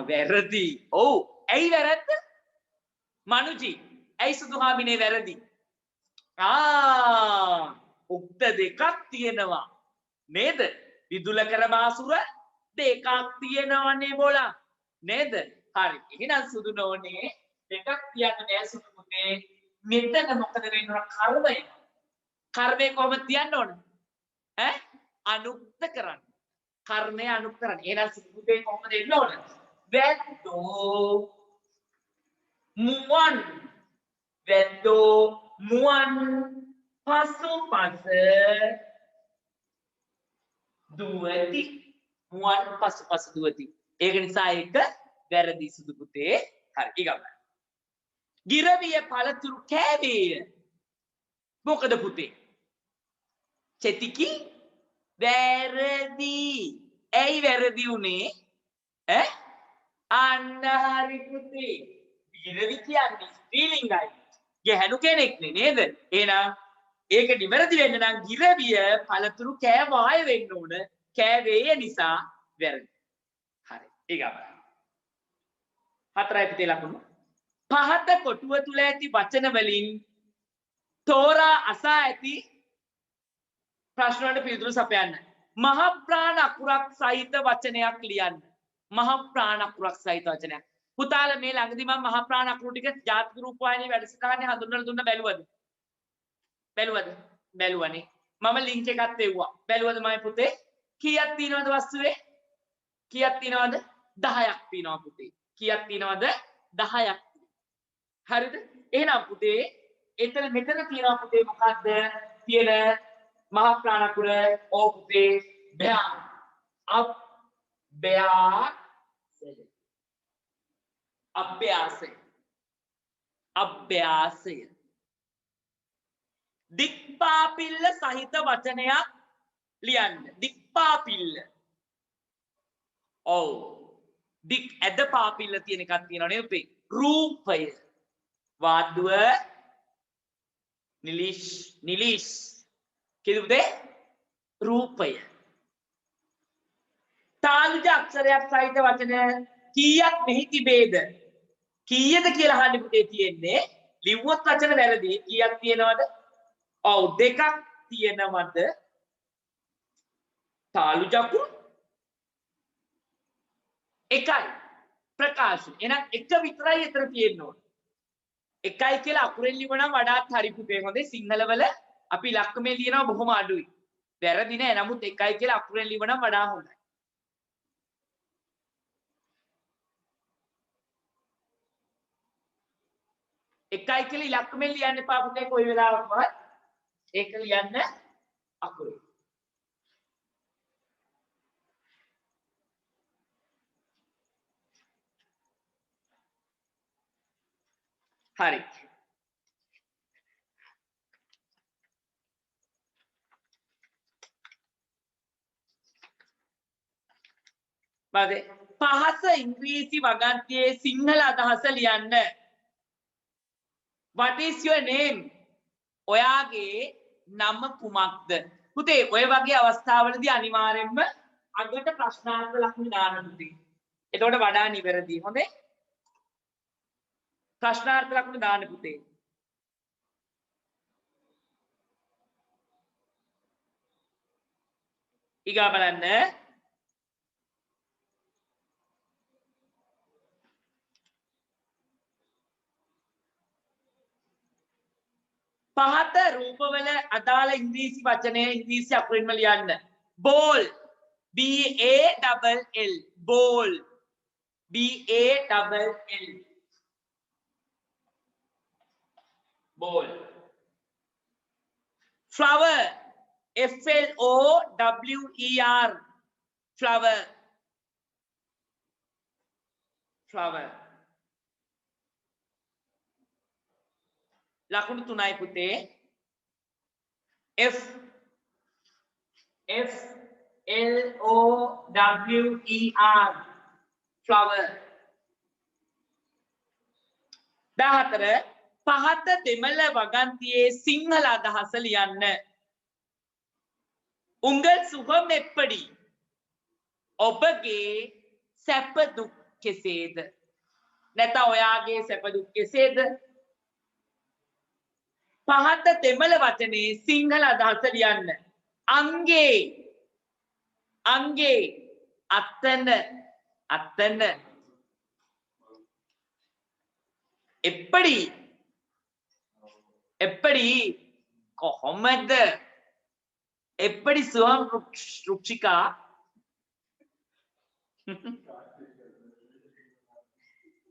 වැරදි. ඔව්. ඇයි වැරද්ද? මනුජි. ඇයි සුදුහාමිනේ වැරදි? උක්ත දෙකක් තියෙනවා. නේද? විදුලකර බාසුර දෙකක් තියෙනවනේ බෝලා. නේද? හරි. එහෙනම් සුදු නෝනේ දෙකක් කියන්න නෑ සුදු පුතේ. මෙතන මොකද වෙන්නේ? කර්මය. කර්මය කොහොමද තියන්න ඕන? අනුක්ත කරන්න. කර්මය අනුක්ත කරන්න. එහෙනම් සුදු පුතේ කොහොමද එන්න ඕන? වැද්දෝ මුවන්. වැද්දෝ මුවන් පසුපස දුවති. මුවන් පසුපස දුවති. ඒක නිසා ඒක වැරදි සුදු පුතේ. හරි ඊගොල්ලෝ. ගිරවිය පළතුරු කෑවේය. මොකද පුතේ? චෙතිකි වැරදි. ඇයි වැරදි උනේ? අන්න හරි පුතේ. ගිරවි කියන්නේ ස්ත්‍රීලිංගයි. ගැහැණු කෙනෙක් නේද? එහෙනම් ඒක නිවැරදි වෙන්න නම් ගිරවිය පළතුරු කෑවාය වෙන්න ඕන. කෑවේය නිසා වැරදි. හරි. ඊගොල්ලෝ. හතරයි පුතේ ලකුණු. පහත කොටුව තුල ඇති වචන වලින් තෝරා අසා ඇති ප්‍රශ්න වලට පිළිතුරු සපයන්න. මහ ප්‍රාණ අකුරක් සහිත වචනයක් ලියන්න. මහ ප්‍රාණ අකුරක් සහිත වචනයක්. පුතාලා මේ ළඟදී මම මහ ප්‍රාණ අකුරු ටික ජාතික රූප වාහිනී වැඩසටහනේ හඳුන්වලා දුන්න බැලුවද? බැලුවනේ. මම ලින්ක් එකක් දෙව්වා. බැලුවද මම පුතේ? කීයක් තියෙනවද වස්තුවේ? කීයක් තියෙනවද? 10ක් තියෙනවා පුතේ. කීයක් තියෙනවද? 10ක්. හරිද? එහෙනම් පුතේ එතන මෙතන තියෙනවා පුතේ මොකද්ද? තියෙන මහා ප්‍රාණ අකුර ඕ පුතේ බෑ. අභ්‍යාසය. දික්පාපිල්ල සහිත වචනයක් ලියන්න. දික්පාපිල්ල. ඔව්. දික් ඇද පාපිල්ල තියෙන එකක් තියෙනවා නේද පුතේ? රූපය. වාද්දුව නිලිෂ් කිව්ද? රූපය. තාලුජ අක්ෂරයක් සහිත වචන කීයක් මෙහි තිබේද? කීයද කියලා අහන්න පුතේ තියෙන්නේ. ලිව්වොත් වචන වැරදි. කීයක් තියෙනවද? ඔව් දෙකක් තියෙනවද? තාලුජ අකුරු මාසෙ. එහෙනම් එක විතරයි එතන තියෙන්න ඕන. එකයි කියලා අකුරෙන් ලිවනම් වඩාත් හරි පුතේ. හොඳේ සිංහල වල අපි ඉලක්කමේ ලියනවා බොහොම අඩුයි. වැරදි නෑ. නමුත් එකයි කියලා අකුරෙන් ලිවනම් වඩා හොඳයි. එකයි කියලා ඉලක්කමෙන් ලියන්න එපා පුතේ කොයි වෙලාවකවත්. ඒක ලියන්න අකුරේ. හරි. බාදේ පහස ඉංග්‍රීසි වගන්තියේ සිංහල අදහස ලියන්න. What is your name? ඔයාගේ නම කුමක්ද? පුතේ ඔය වගේ අවස්ථාවලදී අනිවාර්යෙන්ම අගට ප්‍රශ්නාර්ථ ලකුණු දාන්න පුතේ. එතකොට වඩා නිවැරදි. හොඳේ? ප්‍රශ්නාර්ථ ලකුණු දාන්න පුතේ. ඊගා බලන්න. පහත රූපවල අදාළ ඉංග්‍රීසි වචනය ඉංග්‍රීසි අකුරින්ම ලියන්න. ball B A double L ball B A double L ball. flower F L O W E R flower flower. ලකුණු තුනයි පුතේ. F L O W E R flower. 14 පහත දෙමළ වගන්තියේ සිංහල අදහස ලියන්න. උංගල් සුභම් එප්පඩි ඔබගේ සැප දුක් කෙසේද? නැත්නම් ඔයාගේ සැප දුක් කෙසේද? පහත දෙමළ වචනේ සිංහල අදහස ලියන්න. අංගේ අත්තන එප්පඩි කොහොමද? එප්පඩි සුවම් රුක්ෂිකා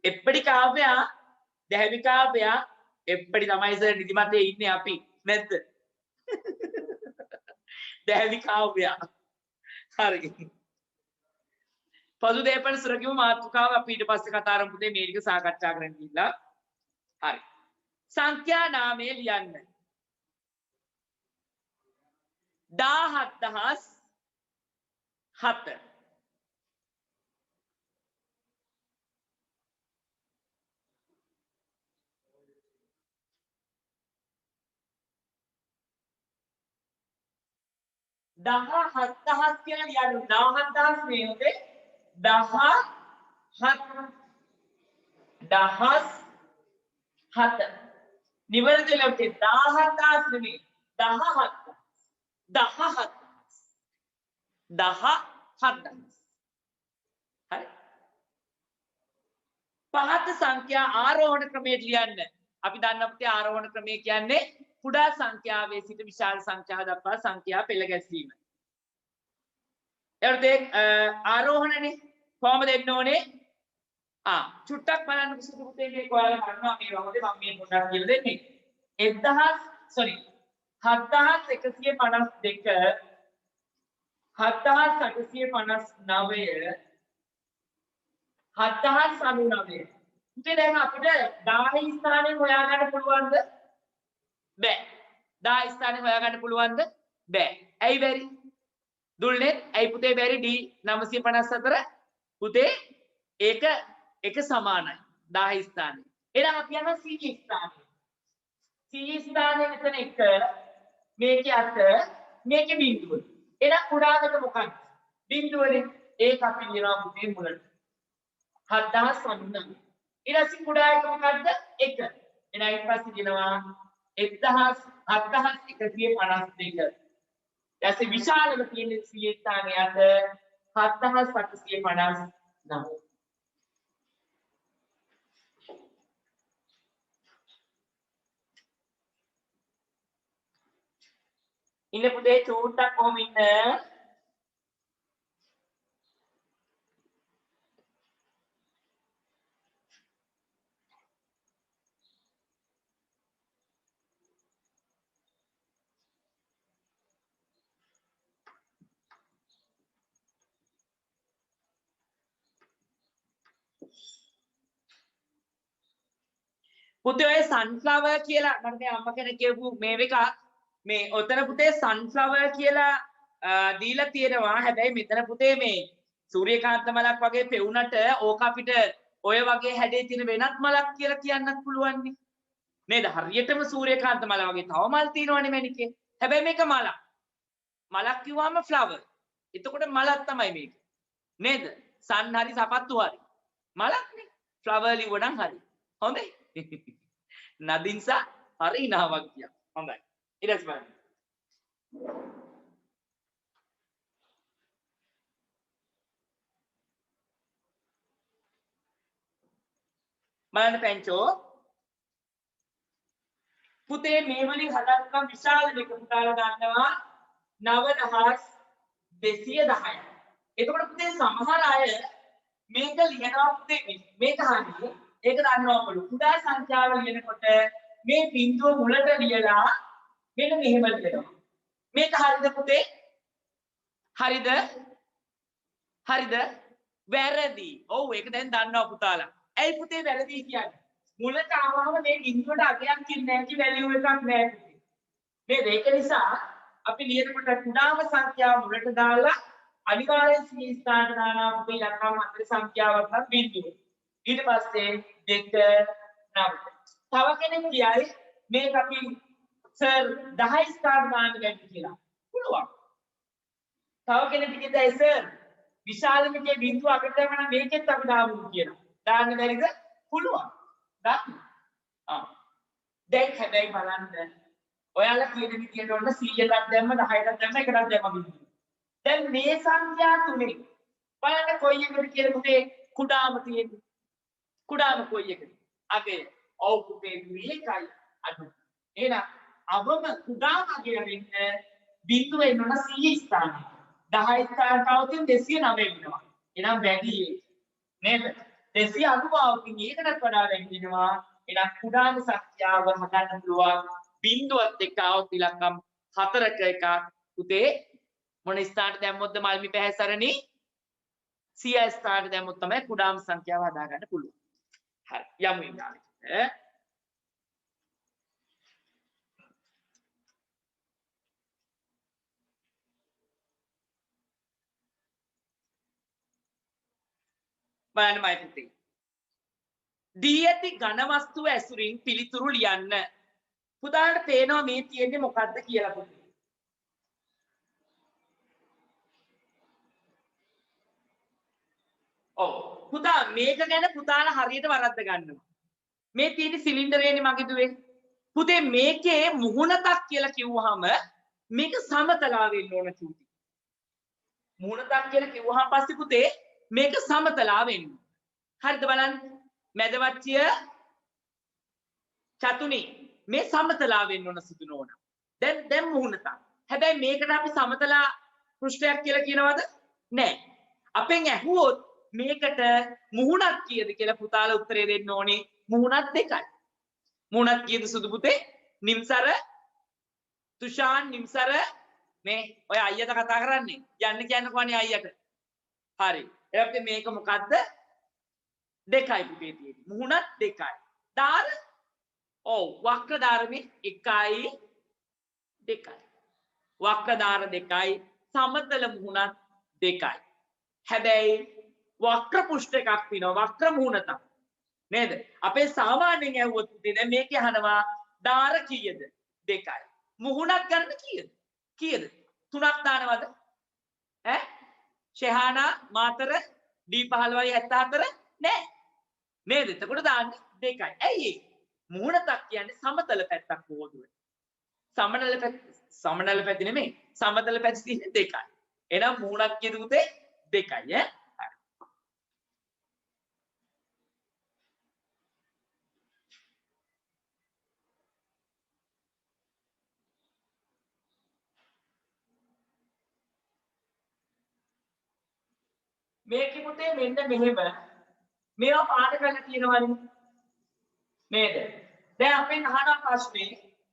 එප්පඩි කාව්‍යා දැහැමි කාව්‍යා එප්පඩි තමයි සර් නිදිමතේ ඉන්නේ අපි නැද්ද? දැහැමි කාව්‍යා. හරි. පොදු දේපළ සුරකිම මාතෘකාව අපි ඊට පස්සේ කතා කරමු පුතේ මේ ටික සාකච්ඡා කරන්න ගිහිල්ලා. හරි. සංඛ්‍යා නාමය ලියන්න. 17007 17,000 කියලා ලියන්න. 17,000 නේ උදේ. 17 නිවැරදි ලකුණේ 17,000 නෙමෙයි 17,000 හරි. පහත සංඛ්‍යා ආරෝහණ ක්‍රමයට ලියන්න. අපි දන්නවා පුතේ ආරෝහණ ක්‍රමය කියන්නේ කුඩා සංඛ්‍යාවේ සිට විශාල සංඛ්‍යාව දක්වා සංඛ්‍යා පෙළ ගැස්වීම. එතකොට ආරෝහණනේ කොහොමද එන්න ඕනේ? චුට්ටක් බලන්න පුතේ මේක ඔයාලා ගන්නවා මේ වගේ මම මේ පොඩ්ඩක් කියලා දෙන්නේ. 7152 7859 7099 පුතේ දැන් අපිට 10 ස්ථානෙන් හොයාගන්න පුළුවන්ද? බෑ. 10 ස්ථානෙන් හොයාගන්න පුළුවන්ද? බෑ. ඇයි බැරි? දුල්නේ ඇයි පුතේ බැරි? D 954 පුතේ ඒක සමානයි 10 ස්ථානෙ. එහෙනම් අපි යනවා C ස්ථානෙ. C ස්ථානෙ මෙතන 1 මේකේ 8 මේකේ බිංදුව. එහෙනම් කුඩාකට මොකක්ද? බිංදුවනේ. ඒක අපි ලියනවා පුතේ මුලට. 7099. ඊළඟ කුඩා එක මොකද්ද? 1. එහෙනම් ඊට පස්සේ ලියනවා 7152. ඊට විශාලම තියෙන C ස්ථානයේ 7859. ඉන්න පුතේ චූට්ටක් කොහොම ඉන්න. පුතේ ඔය sunflower කියලා මට මේ අම්මා කෙනෙක් කියපු මේ එක මේ ඔතන පුතේ sunflower කියලා දීලා තියෙනවා. හැබැයි මෙතන පුතේ මේ සූර්යකාන්ත මලක් වගේ පෙවුනට ඕක අපිට ඔය වගේ හැඩේ තියෙන වෙනත් මලක් කියලා කියන්නත් පුළුවන් නේ. නේද? හරියටම සූර්යකාන්ත මල වගේ තව මල් තියෙනවනේ මැනිකේ. හැබැයි මේක මලක්. මලක් කිව්වම flower. එතකොට මලක් තමයි මේක. නේද? sun හරි සපත්තු හරි. මලක්නේ. flower ලිව්වනම් හරි. හොඳයි. නදින්සා හරි නාවක් කිය. හොඳයි. ඊට පස්සේ බලන්න. බලන්න පැංචෝ. පුතේ මේ වලින් හදන්න විශාල දෙක පුතාලා ගන්නවා 9210. එතකොට පුතේ සමහර අය මේක ලියනවා පුතේ මේක හරියි. ඒක දන්නවා පොළු. කුඩා සංඛ්‍යාව ලියනකොට මේ බිංදුව මුලට ලියලා මෙන්න මෙහෙම ලියනවා. මේක හරිද පුතේ? හරිද? හරිද? වැරදි. ඔව් ඒක දැන් දන්නවා පුතාලා. ඇයි පුතේ වැරදි කියන්නේ? මුලට ආවම මේ බිංදුවට අගයක් කියන්නේ නැති වැලියු එකක් නෑ පුතේ. නේද? ඒක නිසා අපි ලියනකොට කුඩාම සංඛ්‍යාව මුලට දාලා අනිවාර්යෙන් C ස්ථානට දානවා පුතේ ඉලක්කම් අතර සංඛ්‍යාවක් නම් බිංදුව. ඊට පස්සේ 2 9. තව කෙනෙක් කියයි මේක අපි සර් 10 ස්ථාන දාන්න බැරි කියලා. පුළුවන්. තව කෙනෙක් කියයි සර් විශාලමකේ බිංදුව අකට දැම්මම මේකෙත් අපි දාමු කියලා. දාන්න බැරිද? පුළුවන්. දාන්න. දැන් හැබැයි බලන්න. ඔයාලා කියන විදියට ඔන්න 100ක් දැම්ම 10ක් දැම්ම 1ක් දැම්ම බිංදුව. දැන් මේ සංඛ්‍යා තුනේ බලන්න කොයි එකද කියලා පුතේ කුඩාම තියෙන්නේ. කුඩාම කොයි එකද? අගේ ඔව් පුතේ මේකයි අඩු. එහෙනම් අවම කුඩාම අගේ වෙන්න බිංදුව එන්න 100 ස්ථානයි. 10 ස්ථානට આવතින් 209 වෙනවා. එහෙනම් වැඩි නේද? 290කින් ඒකටත් වඩා වැඩි වෙනවා. එහෙනම් කුඩාම සංඛ්‍යාව හදන්න පුළුවන්. බිංදුවත් එක්ක આવත් ඉලක්කම් 4ක එකක් පුතේ මොන ස්ථානට දැම්මොත්ද මල්මි පැහැසරණි 100 ස්ථානට දැම්මොත් තමයි කුඩාම සංඛ්‍යාව හදා ගන්න පුළුවන්. හරි යමු ඊළඟට. බලන්න මයි පුතේ. දී ඇති ඝන වස්තුව ඇසුරින් පිළිතුරු ලියන්න. පුතාලට පේනවා මේ තියෙන්නේ මොකද්ද කියලා පුතේ. ඔව් පුතා මේක ගැන පුතාලා හරියට වරද්ද ගන්නවා. මේ තියෙන සිලින්ඩරේනේ මගේ දුවේ. පුතේ මේකේ මුහුණතක් කියලා කිව්වහම මේක සමතලා වෙන්න ඕන චූටි. මුහුණතක් කියලා කිව්වහම පස්සේ පුතේ මේක සමතලා වෙන්න. හරිද බලන්න. මැදවච්චිය චතුනි මේ සමතලා වෙන්න ඕන සිදු නෝන. දැන් මුහුණතක්. හැබැයි මේකට අපි සමතලා පෘෂ්ඨයක් කියලා කියනවද? නෑ. අපෙන් ඇහුවොත් මේකට මුහුණක් කීයද කියලා පුතාලා උත්තරේ දෙන්න ඕනේ. මුහුණක් දෙකයි. මුහුණක් කීයද සුදු පුතේ? නිම්සර තුෂාන් නිම්සර මේ ඔය අයියට කතා කරන්නේ. යන්න කියන්නකෝ අනේ අයියට. හරි. එයාට මේක මොකද්ද? දෙකයි පුතේ තියෙන්නේ. මුහුණක් දෙකයි. දාර ඔව් වක්‍ර ධාරමේ 1යි 2යි. වක්‍ර ධාර 2යි සමතල මුහුණත් 2යි. හැබැයි වක්‍ර පෘෂ්ඨ එකක් තියෙනවා වක්‍ර මුහුණතක්. නේද? අපේ සාමාන්‍යයෙන් ඇහුවොත් දැන් මේක අහනවා ධාර කීයද? 2යි. මුහුණක් ගන්න කීයද? කීයද? 3ක් දානවද? ඈ? ෂෙහානා මාතර D15යි 74 නෑ. නේද? එතකොට දාන්නේ 2යි. ඇයි ඒ? මුහුණතක් කියන්නේ සමතල පැත්තක් පොදුවේ. සමනල පැති නෙමෙයි. සමතල පැති තියෙන්නේ 2යි. එහෙනම් මුහුණක් කියද පුතේ 2යි ඈ. මේකේ පුතේ මෙන්න මෙහෙම මේවා පාඩ කරලා තියෙනවනේ නේද? දැන් අපෙන් අහන ප්‍රශ්නේ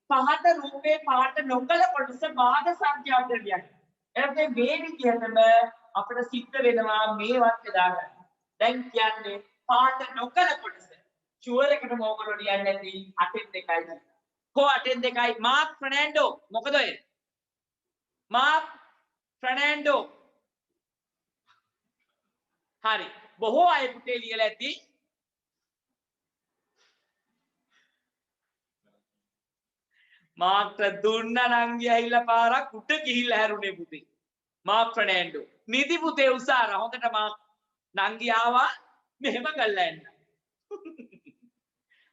පහත රූපේ පාට නොකල කොටස බාධ සංඛ්‍යාවට ලියන්න. එහෙනම් මේ විදිහටම අපිට සිද්ධ වෙනවා මේ වත් දාගන්න. දැන් කියන්නේ පාට නොකල කොටස. ෂුවර් එකට මොකද ලියන්නේ නැති 8න් 2යි. කො 8න් 2යි මාක් ෆර්නැන්ඩෝ මොකද ඔය? මාක් ෆර්නැන්ඩෝ. හරි. බොහෝ අය පුතේ ලියලා ඇති. මාක්ට දුන්න නංගි ඇහිලා පාරක් උඩ ගිහිල්ලා හැරුණේ පුතේ. මාක් ෆර්නැන්ඩෝ. නිදි පුතේ උසාර හොඳට මාක් නංගි ආවා මෙහෙම කළා එන්න.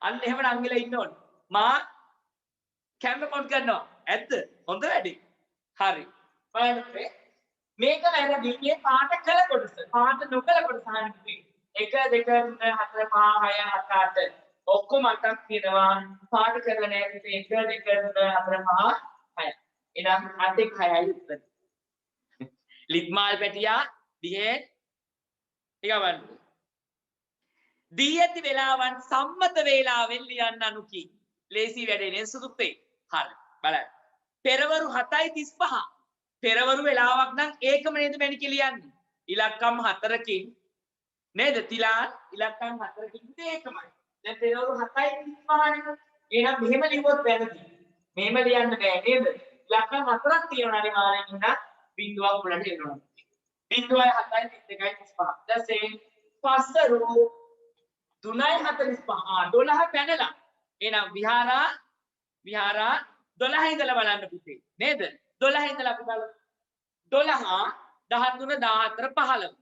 අන්න එහෙම නංගිලා ඉන්න ඕනේ. මාක් කැමරා කොන් කරනවා. ඇත්ත? හොඳ වැඩි. හරි. බලන්න මේක වැරදි. මේ පාට කළ කොටස. පාට නොකළ කොටස අහන්න පුතේ. 1 2 3 4 5 6 7 8 ඔක්කොම 8ක් තියෙනවා. පාට කරලා නැහැ පුතේ. 1 2 3 4 5 6. එහෙනම් 8ක් 6යි උත්තර. ලිප්මාල් පැටියා දිහේ ටිකවන්. දී ඇති වේලාවන් සම්මත වේලාවෙන් ලියන්න අනුකී. ලේසි වැඩේ නේ සුදුප්පේ. හරි. බලන්න. පෙරවරු 7:35. පෙරවරු වෙලාවක් නම් ඒකම නේද මැනිකේ ලියන්නේ. ඉලක්කම් 4කින් නේද? තිලාන් ඉලක්කම් 4කින් ඒකමයි. දැන් පෙරවරු 7:35 නේ. එහෙනම් මෙහෙම ලිව්වොත් වැරදි. මෙහෙම ලියන්න බෑ නේද? ඉලක්කම් 4ක් තියෙනවා අනිවාර්යෙන් ඉන්න බිඳුවක් උඩට එනවා. 0.7:2.35. දැන් පස්සරු 3:45 12 පැනලා. එහෙනම් විහාරා 12 ඉඳලා බලන්න පුතේ නේද? 12 ඉඳලා අපි බලමු. 12 13 14 15.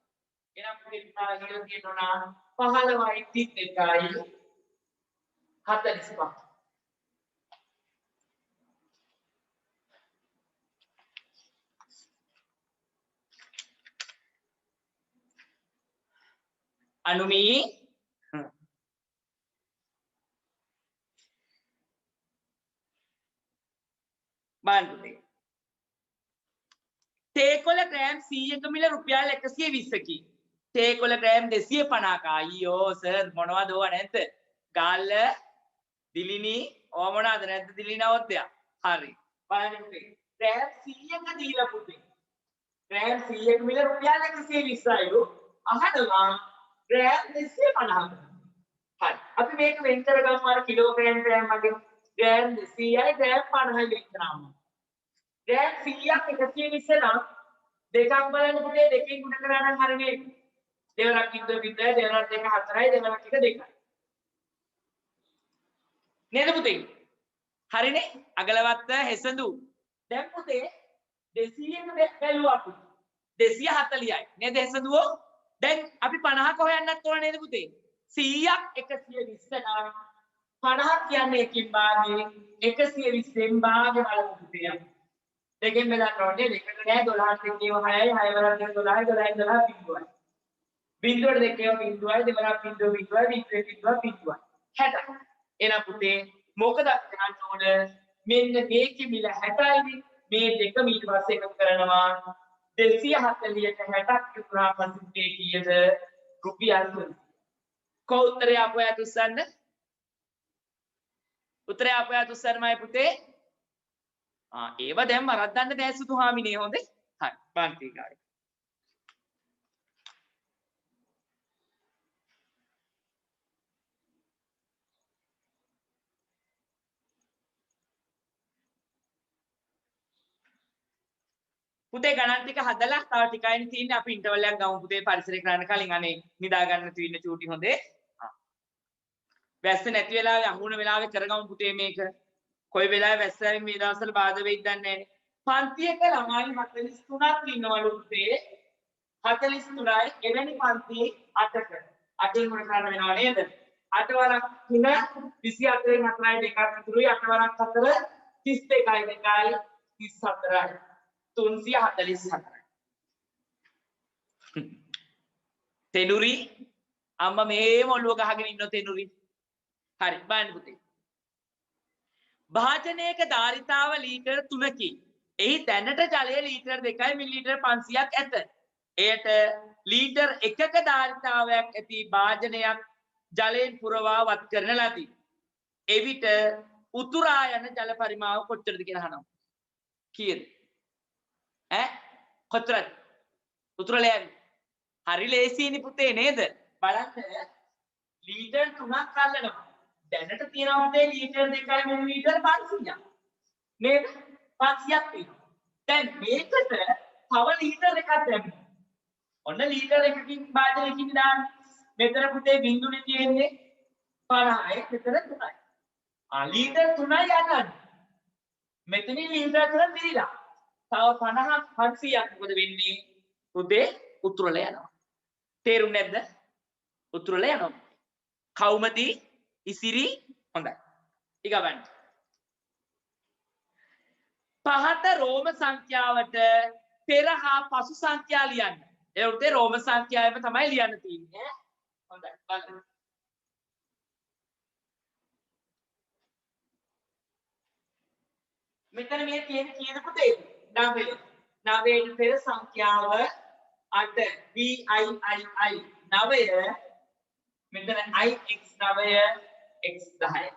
එහෙනම් පුතේ විහාරා කියලා කියනවා 15:32යි 45. අනුමි බලන්න තේකොළ ග්‍රෑම් 100ක මිල රුපියල් 120කි. තේකොළ ග්‍රෑම් 250ක. අයියෝ සර් මොනවද ඕවා නැද්ද? ගාල්ල දිලිනි ඕවා මොනවද නැද්ද දිලිනවොත්ය. හරි. බලන්න පුතේ. ග්‍රෑම් 100ක දීලා පුතේ. ග්‍රෑම් 100ක මිල රුපියල් 120යිලු. අහනවා ග්‍රෑම් 250ක. හරි. අපි මේක වෙන් කරගමු අර කිලෝග්‍රෑම් ග්‍රෑම් වගේ. ග්‍රෑම් 200යි ග්‍රෑම් 50යි වෙන් කරාම. ග්‍රෑම් 100ක් 120 නම් දෙකක් බලන්න පුතේ දෙකෙන් ගුණ කරා නම් හරිනේ. දෙවරක් ඉද්ද විතර දෙවරක් දෙක 4යි දෙවරක් එක 2යි. නේද පුතේ? හරිනේ? අගලවත්ත හෙසඳු. දැන් පුතේ 200ක බැලුවා පුතේ. 240යි. නේද හෙසඳුවෝ? දැන් අපි 50ක හොයන්නත් ඕන නේද පුතේ? 100ක් 120 නම් 50ක් කියන්නේ එකකින් භාගයේ 120න් භාගය බලමු පුතේ. දෙකෙන් බෙදන්න ඕනේ. දෙකට නෑ 12ක් දෙකේව 6යි 6 වරක් දෙක 12යි 12යි 12 බිඳුවයි. බිඳුවට දෙකේව බිඳුවයි දෙවරක් බිඳුව බිඳුවයි බිඳුවේ බිඳුව බිඳුවයි. 60. එහෙනම් පුතේ මොකද කරන්න ඕන? මෙන්න මේකේ මිල 60යිනේ. මේ දෙක ඊට පස්සේ එකතු කරනවා 240ට 60ක් විකුණා පස්සේ කීයද? රුපියල් 3. කො උත්තරය අපොයාට උස්සන්න? උත්තරය අපොයාට උස්සන්නමයි පුතේ. ඒව දැන් වරද්දන්න බෑ සුදු හාමිනේ හොඳේ. හරි පන්ති ගායි. පුතේ ගණන් ටික හදලා තව ටිකයිනේ තියෙන්නේ අපි ඉන්ටර්වල් එකක් ගමු පුතේ පරිසරේ කරන්න කලින් අනේ නිදා ගන්න තියෙන චූටි හොඳේ. වැස්ස නැති වෙලාවේ අහුණ වෙලාවේ කරගමු පුතේ මේක. කොයි වෙලාවෙ වැස්සෙන් මේ දවස්වල බාධා වෙයිද දන්නේ නැහැ. පන්තියක ළමයි 43ක් ඉන්නවලු පුතේ. 43යි එවැනි පන්ති 8ක. 8න් මොන කරන්න වෙනව නේද? 8 වරක් 3 24න් 4යි දෙකක් ඉතුරුයි 8 වරක් 4 32යි 2යි 34යි 344යි. තෙනුරි අම්මා මේ ඔළුව ගහගෙන ඉන්න තෙනුරි. හරි බලන්න පුතේ. භාජනයක ධාරිතාව ලීටර් 3කි. එහි දැනට ජලය ලීටර් 2යි මිලිලීටර් 500ක් ඇත. එයට ලීටර් 1ක ධාරිතාවයක් ඇති භාජනයක් ජලයෙන් පුරවා වත් කරන ලදී. එවිට උතුරා යන ජල පරිමාව කොච්චරද කියලා අහනවා. කීයද? ඈ කොච්චරද? උතුරලා යන්නේ. හරි ලේසියිනේ පුතේ නේද? බලන්න ලීටර් 3ක් අල්ලනවා. දැනට තියෙනවා පුතේ ලීටර් 2යි මිලිලීටර් 500ක්. නේද? 500ක් තියෙනවා. දැන් මේකට තව ලීටර් එකක් දැම්මා. ඔන්න ලීටර් එකකින් භාජනයකින් දාන්න. මෙතන පුතේ බිඳුනේ තියෙන්නේ 50යි මෙතන 3යි. ලීටර් 3යි යන්නේ. මෙතනින් ලීටර් 3 මිරිලා. තව 50ක් 500ක් මොකද වෙන්නේ? පුතේ උතුරලා යනවා. තේරුම් නැද්ද? උතුරලා යනවා. කවුමදී ඉසිරි හොඳයි. ඊගවන්න. පහත රෝම සංඛ්‍යාවට පෙර හා පසු සංඛ්‍යා ලියන්න. ඒ උත්තේ රෝම සංඛ්‍යාවෙම තමයි ලියන්න තියෙන්නේ. හොඳයි. බලන්න. මෙතන මේ තියෙන කීයද පුතේ? 9. 9ට පෙර සංඛ්‍යාව 8 VIII 9 මෙතන IX 9 X 10.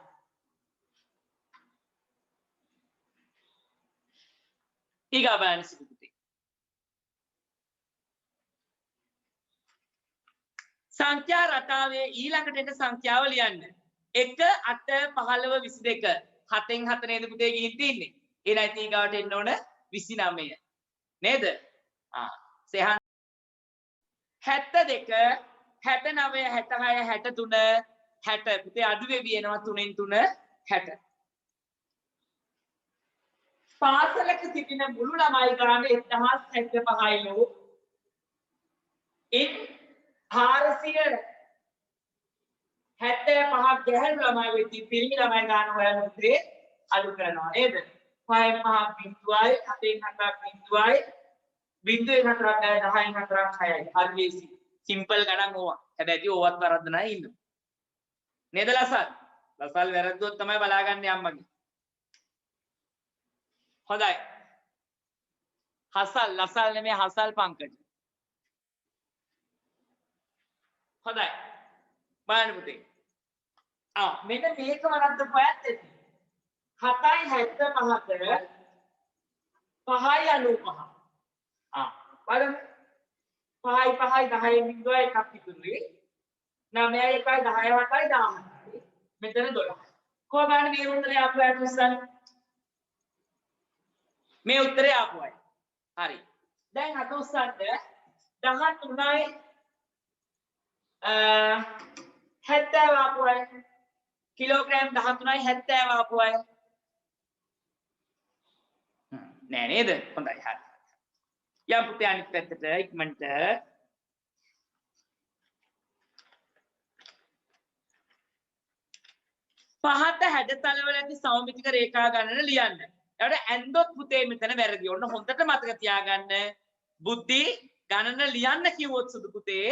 ඊගාවන සිදුපුතේ. සංඛ්‍යා රටාවේ ඊළඟට එන සංඛ්‍යාව ලියන්න. 1 8 15 22 7න් 7 නේද පුතේ ගිහින් තින්නේ. එහෙනම් ඊගාවට එන්න ඕන 29. නේද? සෙහන් 72 69 66 63 60 පුතේ අඩු වෙවි එනවා 3න් 3 60. පාසලක සිටින මුළු ළමයි ගාන 1065යිලු. ඉන් 475ක් ගැහැණු ළමයි වෙති පිරිමි ළමයි ගාන හොයන්න පුතේ අඩු කරනවා නේද? 5 බිංදුවයි 7න් 7ක් බිංදුවයි බිංදුවෙන් 4ක් 10න් 4ක් 6යි. හරි ලේසි. සිම්පල් ගණන් ඕවා. හැබැයි ඕවත් වරද්ද නැහැ ඉන්න. නේද ලසල්? ලසල් වැරද්දුවොත් තමයි බලාගන්නේ අම්මගේ. හොඳයි. හසල් ලසල් නෙමෙයි හසල් පංකජ. හොඳයි. බලන්න පුතේ. මෙන්න මේක වරද්දපු අයත් එක්ක. 7යි 75ට 5යි 95. බලමු. 5යි 5යි 10යි බිංදුවයි එකක් ඉතුරුයි. 9යි 1යි 10යි 7යි 17යි. මෙතන 12. කොහොමද මේ උත්තරේ ආපු අයට උස්සන්න? මේ උත්තරේ ආපු අය. හරි. දැන් අද උස්සන්න 13යි 70 ආපු අය. කිලෝග්‍රෑම් 13යි 70 ආපු අය. නෑ නේද? හොඳයි හරි. යම් පුතේ අනිත් පැත්තට ඉක්මනට පහත හැඩතලවල ඇති සමමිතික රේඛා ගණන ලියන්න. එතකොට ඇන්දොත් පුතේ මෙතන වැරදි. ඔන්න හොඳට මතක තියාගන්න. බුද්ධි ගණන ලියන්න කිව්වොත් සුදු පුතේ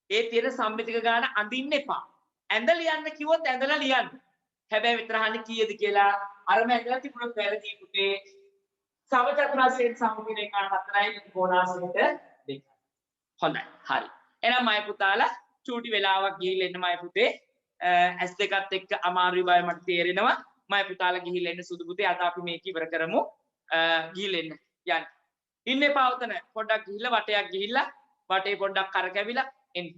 ඒ තියෙන සම්මිතික ගණන අඳින්න එපා. ඇඳ ලියන්න කිව්වොත් ඇඳලා ලියන්න. හැබැයි විතර අහන්නේ කීයද කියලා අරම ඇඳලා තිබුණොත් වැරදි පුතේ. සමචතුරස්‍රයෙන් සමමිතික රේඛා 4යි කෝණාසයට 2යි. හොඳයි. හරි. එහෙනම් මයි පුතාලා චූටි වෙලාවක් ගිහිල්ලා එන්න මයි පුතේ. ඇස් දෙකත් එක්ක අමාරුයි බය මට තේරෙනවා. මම පුතාලා ගිහිල්ලා එන්න සුදු පුතේ. අද අපි මේක ඉවර කරමු. ගිහිල්ලා එන්න. යන්න. ඉන්නේ පාවතන පොඩ්ඩක් ගිහිල්ලා වටයක් ගිහිල්ලා වටේ පොඩ්ඩක් කරකැවිලා එන්න.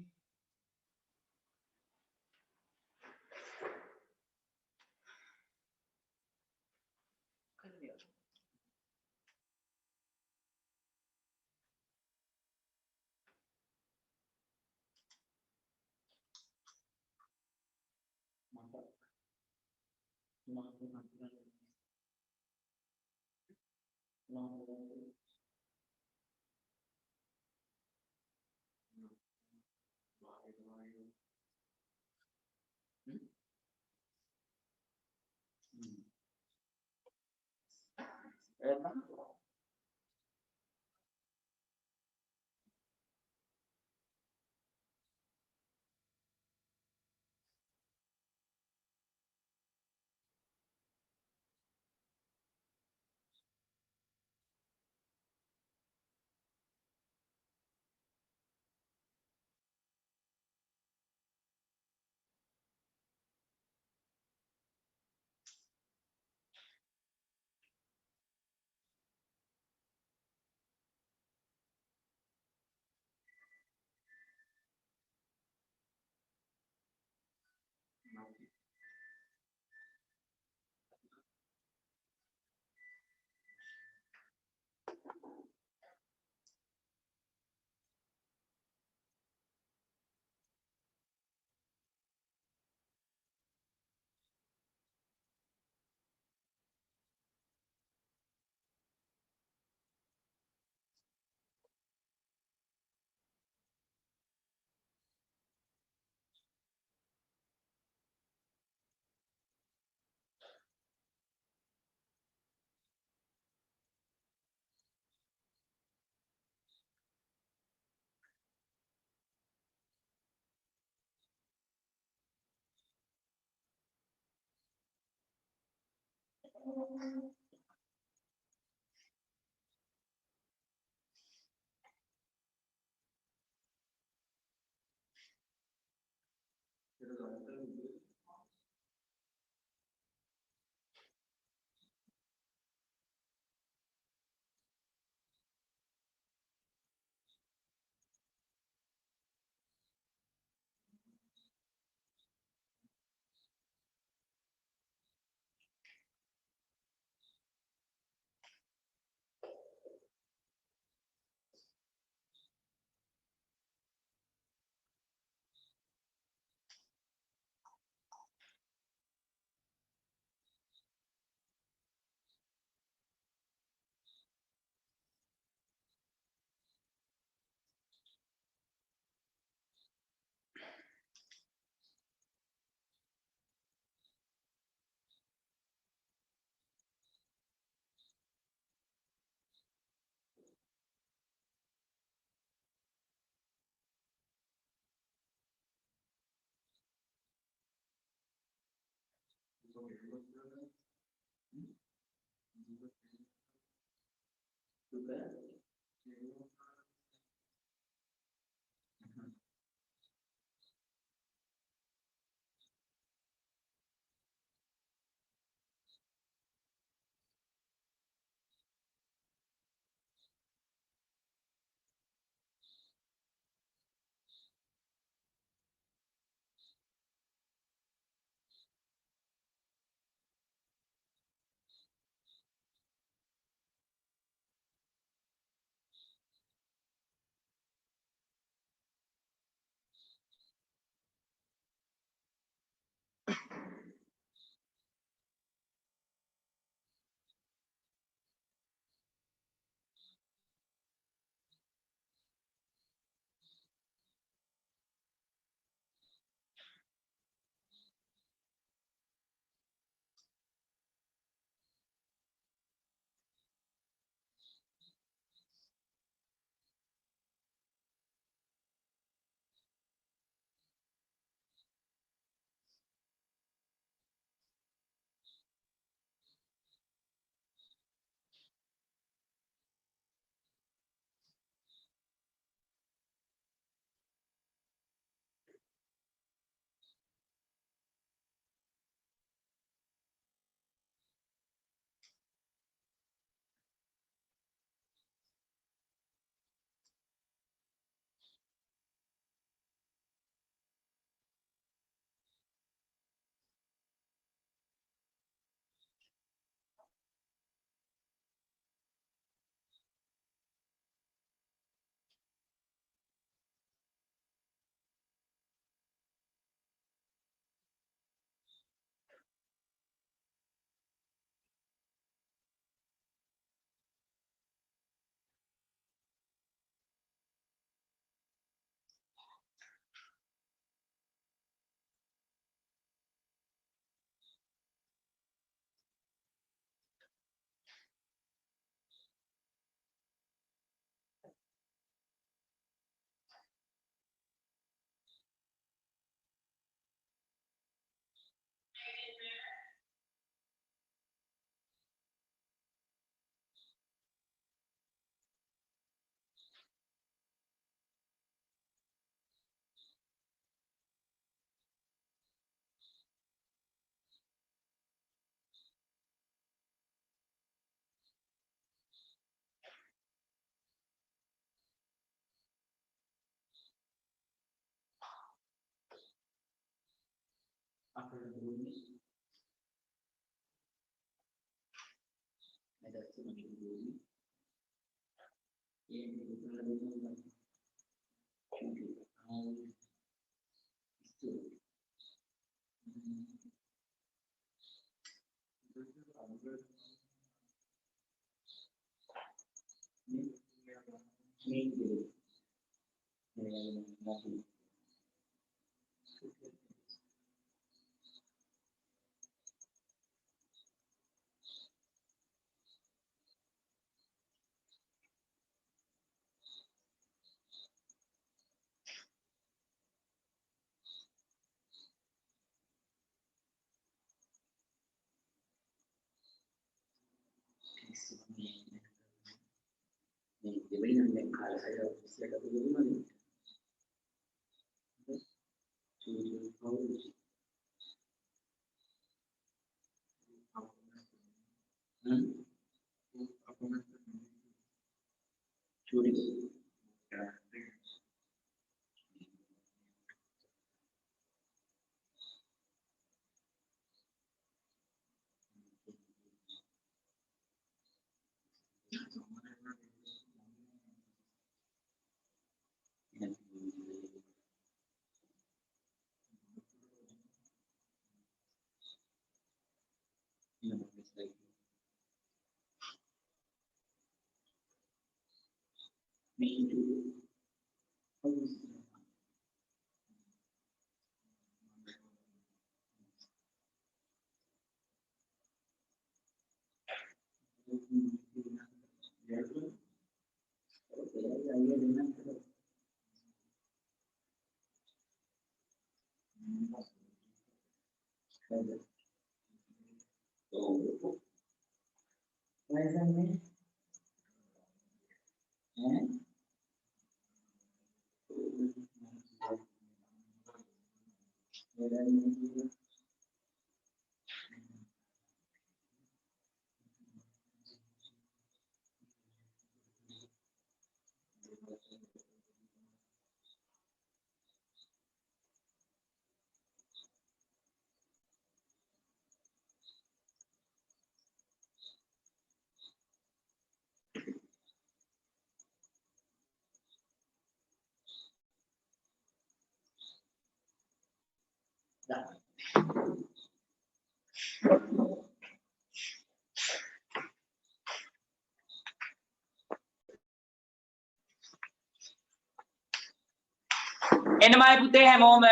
එනමයි පුතේ හැමෝම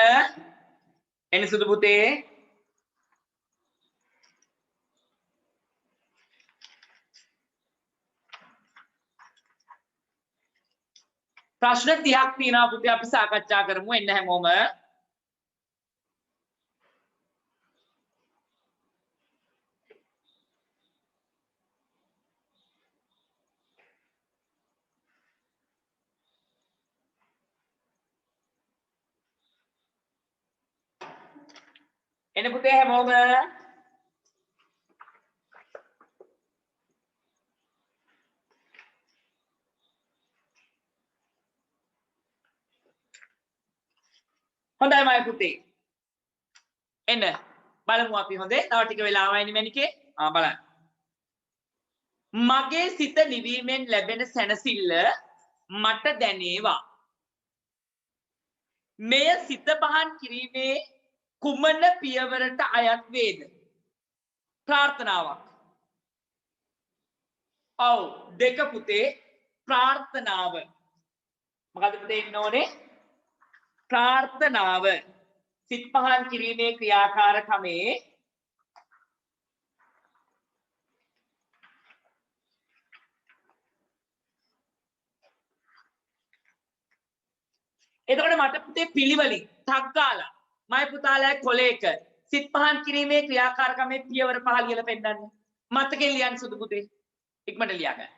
එන සුදු පුතේ ප්‍රශ්න 30ක් තියෙනවා පුතේ අපි සාකච්ඡා කරමු එන්න හැමෝම එන පුතේ හැමෝම හොඳයි මයි පුතේ එන්න බලමු අපි හොඳේ තව ටික වෙලාවයිනේ මැනිකේ බලන්න මගේ සිත නිවීමෙන් ලැබෙන සැනසෙල්ල මට දැනේවා මෙය සිත පහන් කිරීමේ කුමන පියවරට අයත් වේද ප්‍රාර්ථනාවක් ඔව් දෙක පුතේ ප්‍රාර්ථනාව මොකද පුතේ ඉන්න ඕනේ ප්‍රාර්ථනාව සිත පහන් කිරීමේ ක්‍රියාකාරකමේ එතකොට මට පුතේ පිළිවෙලින් ටක් ගාලා මයි පුතාලා කොලේක සිත පහන් කිරීමේ ක්‍රියාකාරකමේ පියවර පහ ලියලා පෙන්නන්න මතකෙන් ලියන්න සුදු පුතේ ඉක්මනට ලියා ගන්න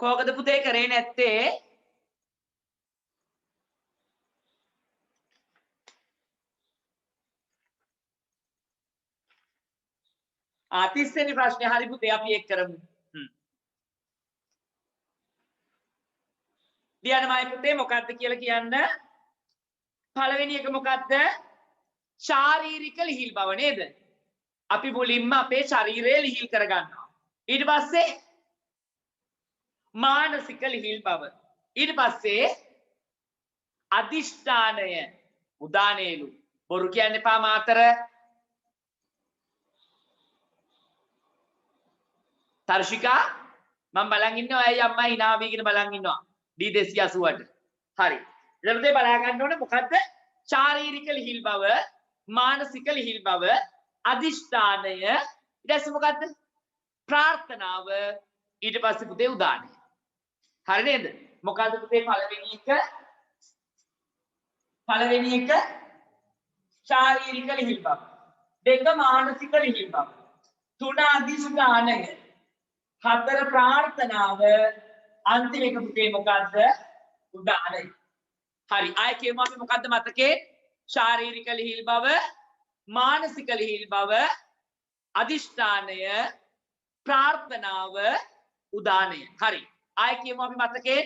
කොහොමද පුතේ කරේ නැත්තේ ආතිස්සෙනි ප්‍රශ්නේ හරි පුතේ අපි එක් කරමු ලියන්න මයි පුතේ මොකක්ද කියලා කියන්න පළවෙනි එක මොකක්ද ශාරීරික ලිහිල් බව නේද අපි මුලින්ම අපේ ශරීරය ලිහිල් කරගන්නවා ඊට පස්සේ මානසික ලිහිල් බව ඊට පස්සේ අදිෂ්ඨානය උදානේලු බොරු කියන්න එපා මාතර තර්ෂිකා මම බලන් ඉන්නවා ඇයි අම්මා hina වීගෙන බලන් ඉන්නවා D288 හරි ඊට පස්සේ බලා ගන්න ඕනේ මොකද්ද ශාරීරික ලිහිල් බව මානසික ලිහිල් බව අදිෂ්ඨානය ඊට පස්සේ මොකද්ද ප්‍රාර්ථනාව ඊට පස්සේ පුතේ උදානය හරි නේද මොකද්ද පුතේ පළවෙනි එක ශාරීරික ලිහිල් බව දෙක මානසික ලිහිල් බව තුන අදිෂ්ඨානය හතර ප්‍රාර්ථනාව අන්තිම එක පුතේ මොකද්ද උදානය හරි ආයෙ කියමු අපි මොකද්ද මතකේ ශාරීරික ලිහිල් බව මානසික ලිහිල් බව අදිෂ්ඨානය ප්‍රාර්ථනාව උදානය හරි ආයෙ කියමු අපි මතකේ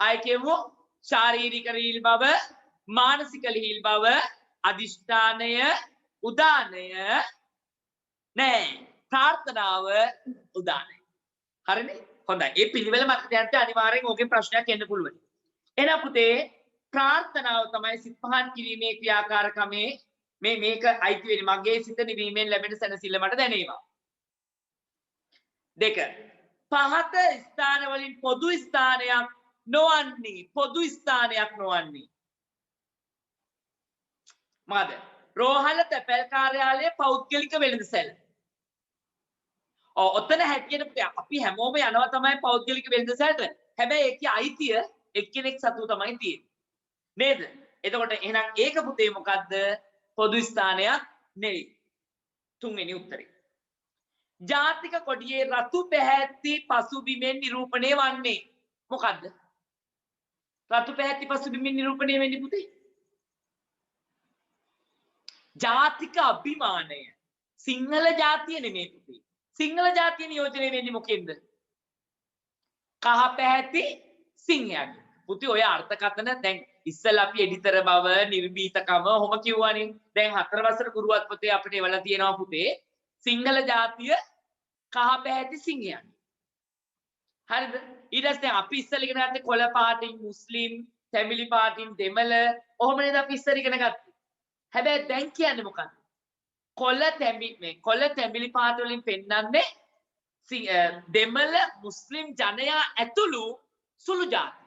ආයෙ කියමු ශාරීරික ලිහිල් බව මානසික ලිහිල් බව අදිෂ්ඨානය උදානය නෑ ප්‍රාර්ථනාව උදානය හරිනේ හොඳයි ඒ පිළිවෙල මතක තියාගන්න අනිවාර්යෙන් ඕකෙන් ප්‍රශ්නයක් එන්න පුළුවන් එහෙනම් පුතේ ප්‍රාර්ථනාව තමයි සිත පහන් කිරීමේ ක්‍රියාකාරකමේ මේක අයිති වෙන්නේ මගේ සිත නිවීමෙන් ලැබෙන සැනසෙල්ල මට දැනේවා දෙක පහත ස්ථාන වලින් පොදු ස්ථානයක් නොවන්නේ මාද රෝහල තැපැල් කාර්යාලයේ පෞද්ගලික වෙළඳසැල ඔතන හැටියට අපි හැමෝම යනවා තමයි පෞද්ගලික වෙළඳසැලට හැබැයි ඒකේ අයිතිය එක්කෙනෙක් සතුව තමයි තියෙන්නේ නේද එතකොට එහෙනම් ඒක පුතේ මොකද්ද පොදු ස්ථානයක් නෙවෙයි තුන්වෙනි උත්තරේ ජාතික කොඩියේ රතු පැහැති පසුබිමෙන් නිරූපණය වන්නේ මොකද්ද රතු පැහැති පසුබිමෙන් නිරූපණය වෙන්නේ පුතේ ජාතික අභිමානය සිංහල ජාතිය නෙමෙයි පුතේ සිංහල ජාතිය නියෝජනය වෙන්නේ මොකෙන්ද කහ පැහැති සිංහයන් පුතේ ඔය අර්ථකථන දැන් ඉස්සෙල්ලා අපි එඩිටර් බව නිර්භීතකම ඔහොම කිව්වනේ දැන් 4 වසර ගුරුවත් පොතේ අපිට එවලා තියෙනවා පුතේ සිංහල ජාතිය කහ පැහැති සිංහයන් හරිද ඊට පස්සේ අපි ඉස්සෙල්ලා ඉගෙන ගත්තේ කොළ පාටින් මුස්ලිම් තැමිලි පාටින් දෙමළ ඔහොම නේද අපි ඉස්සෙල්ලා ඉගෙන ගත්තේ හැබැයි දැන් කියන්නේ මොකක්ද කොළ තැඹිලි පාට වලින් පෙන්වන්නේ දෙමළ මුස්ලිම් ජනයා ඇතුළු සුළු ජාති.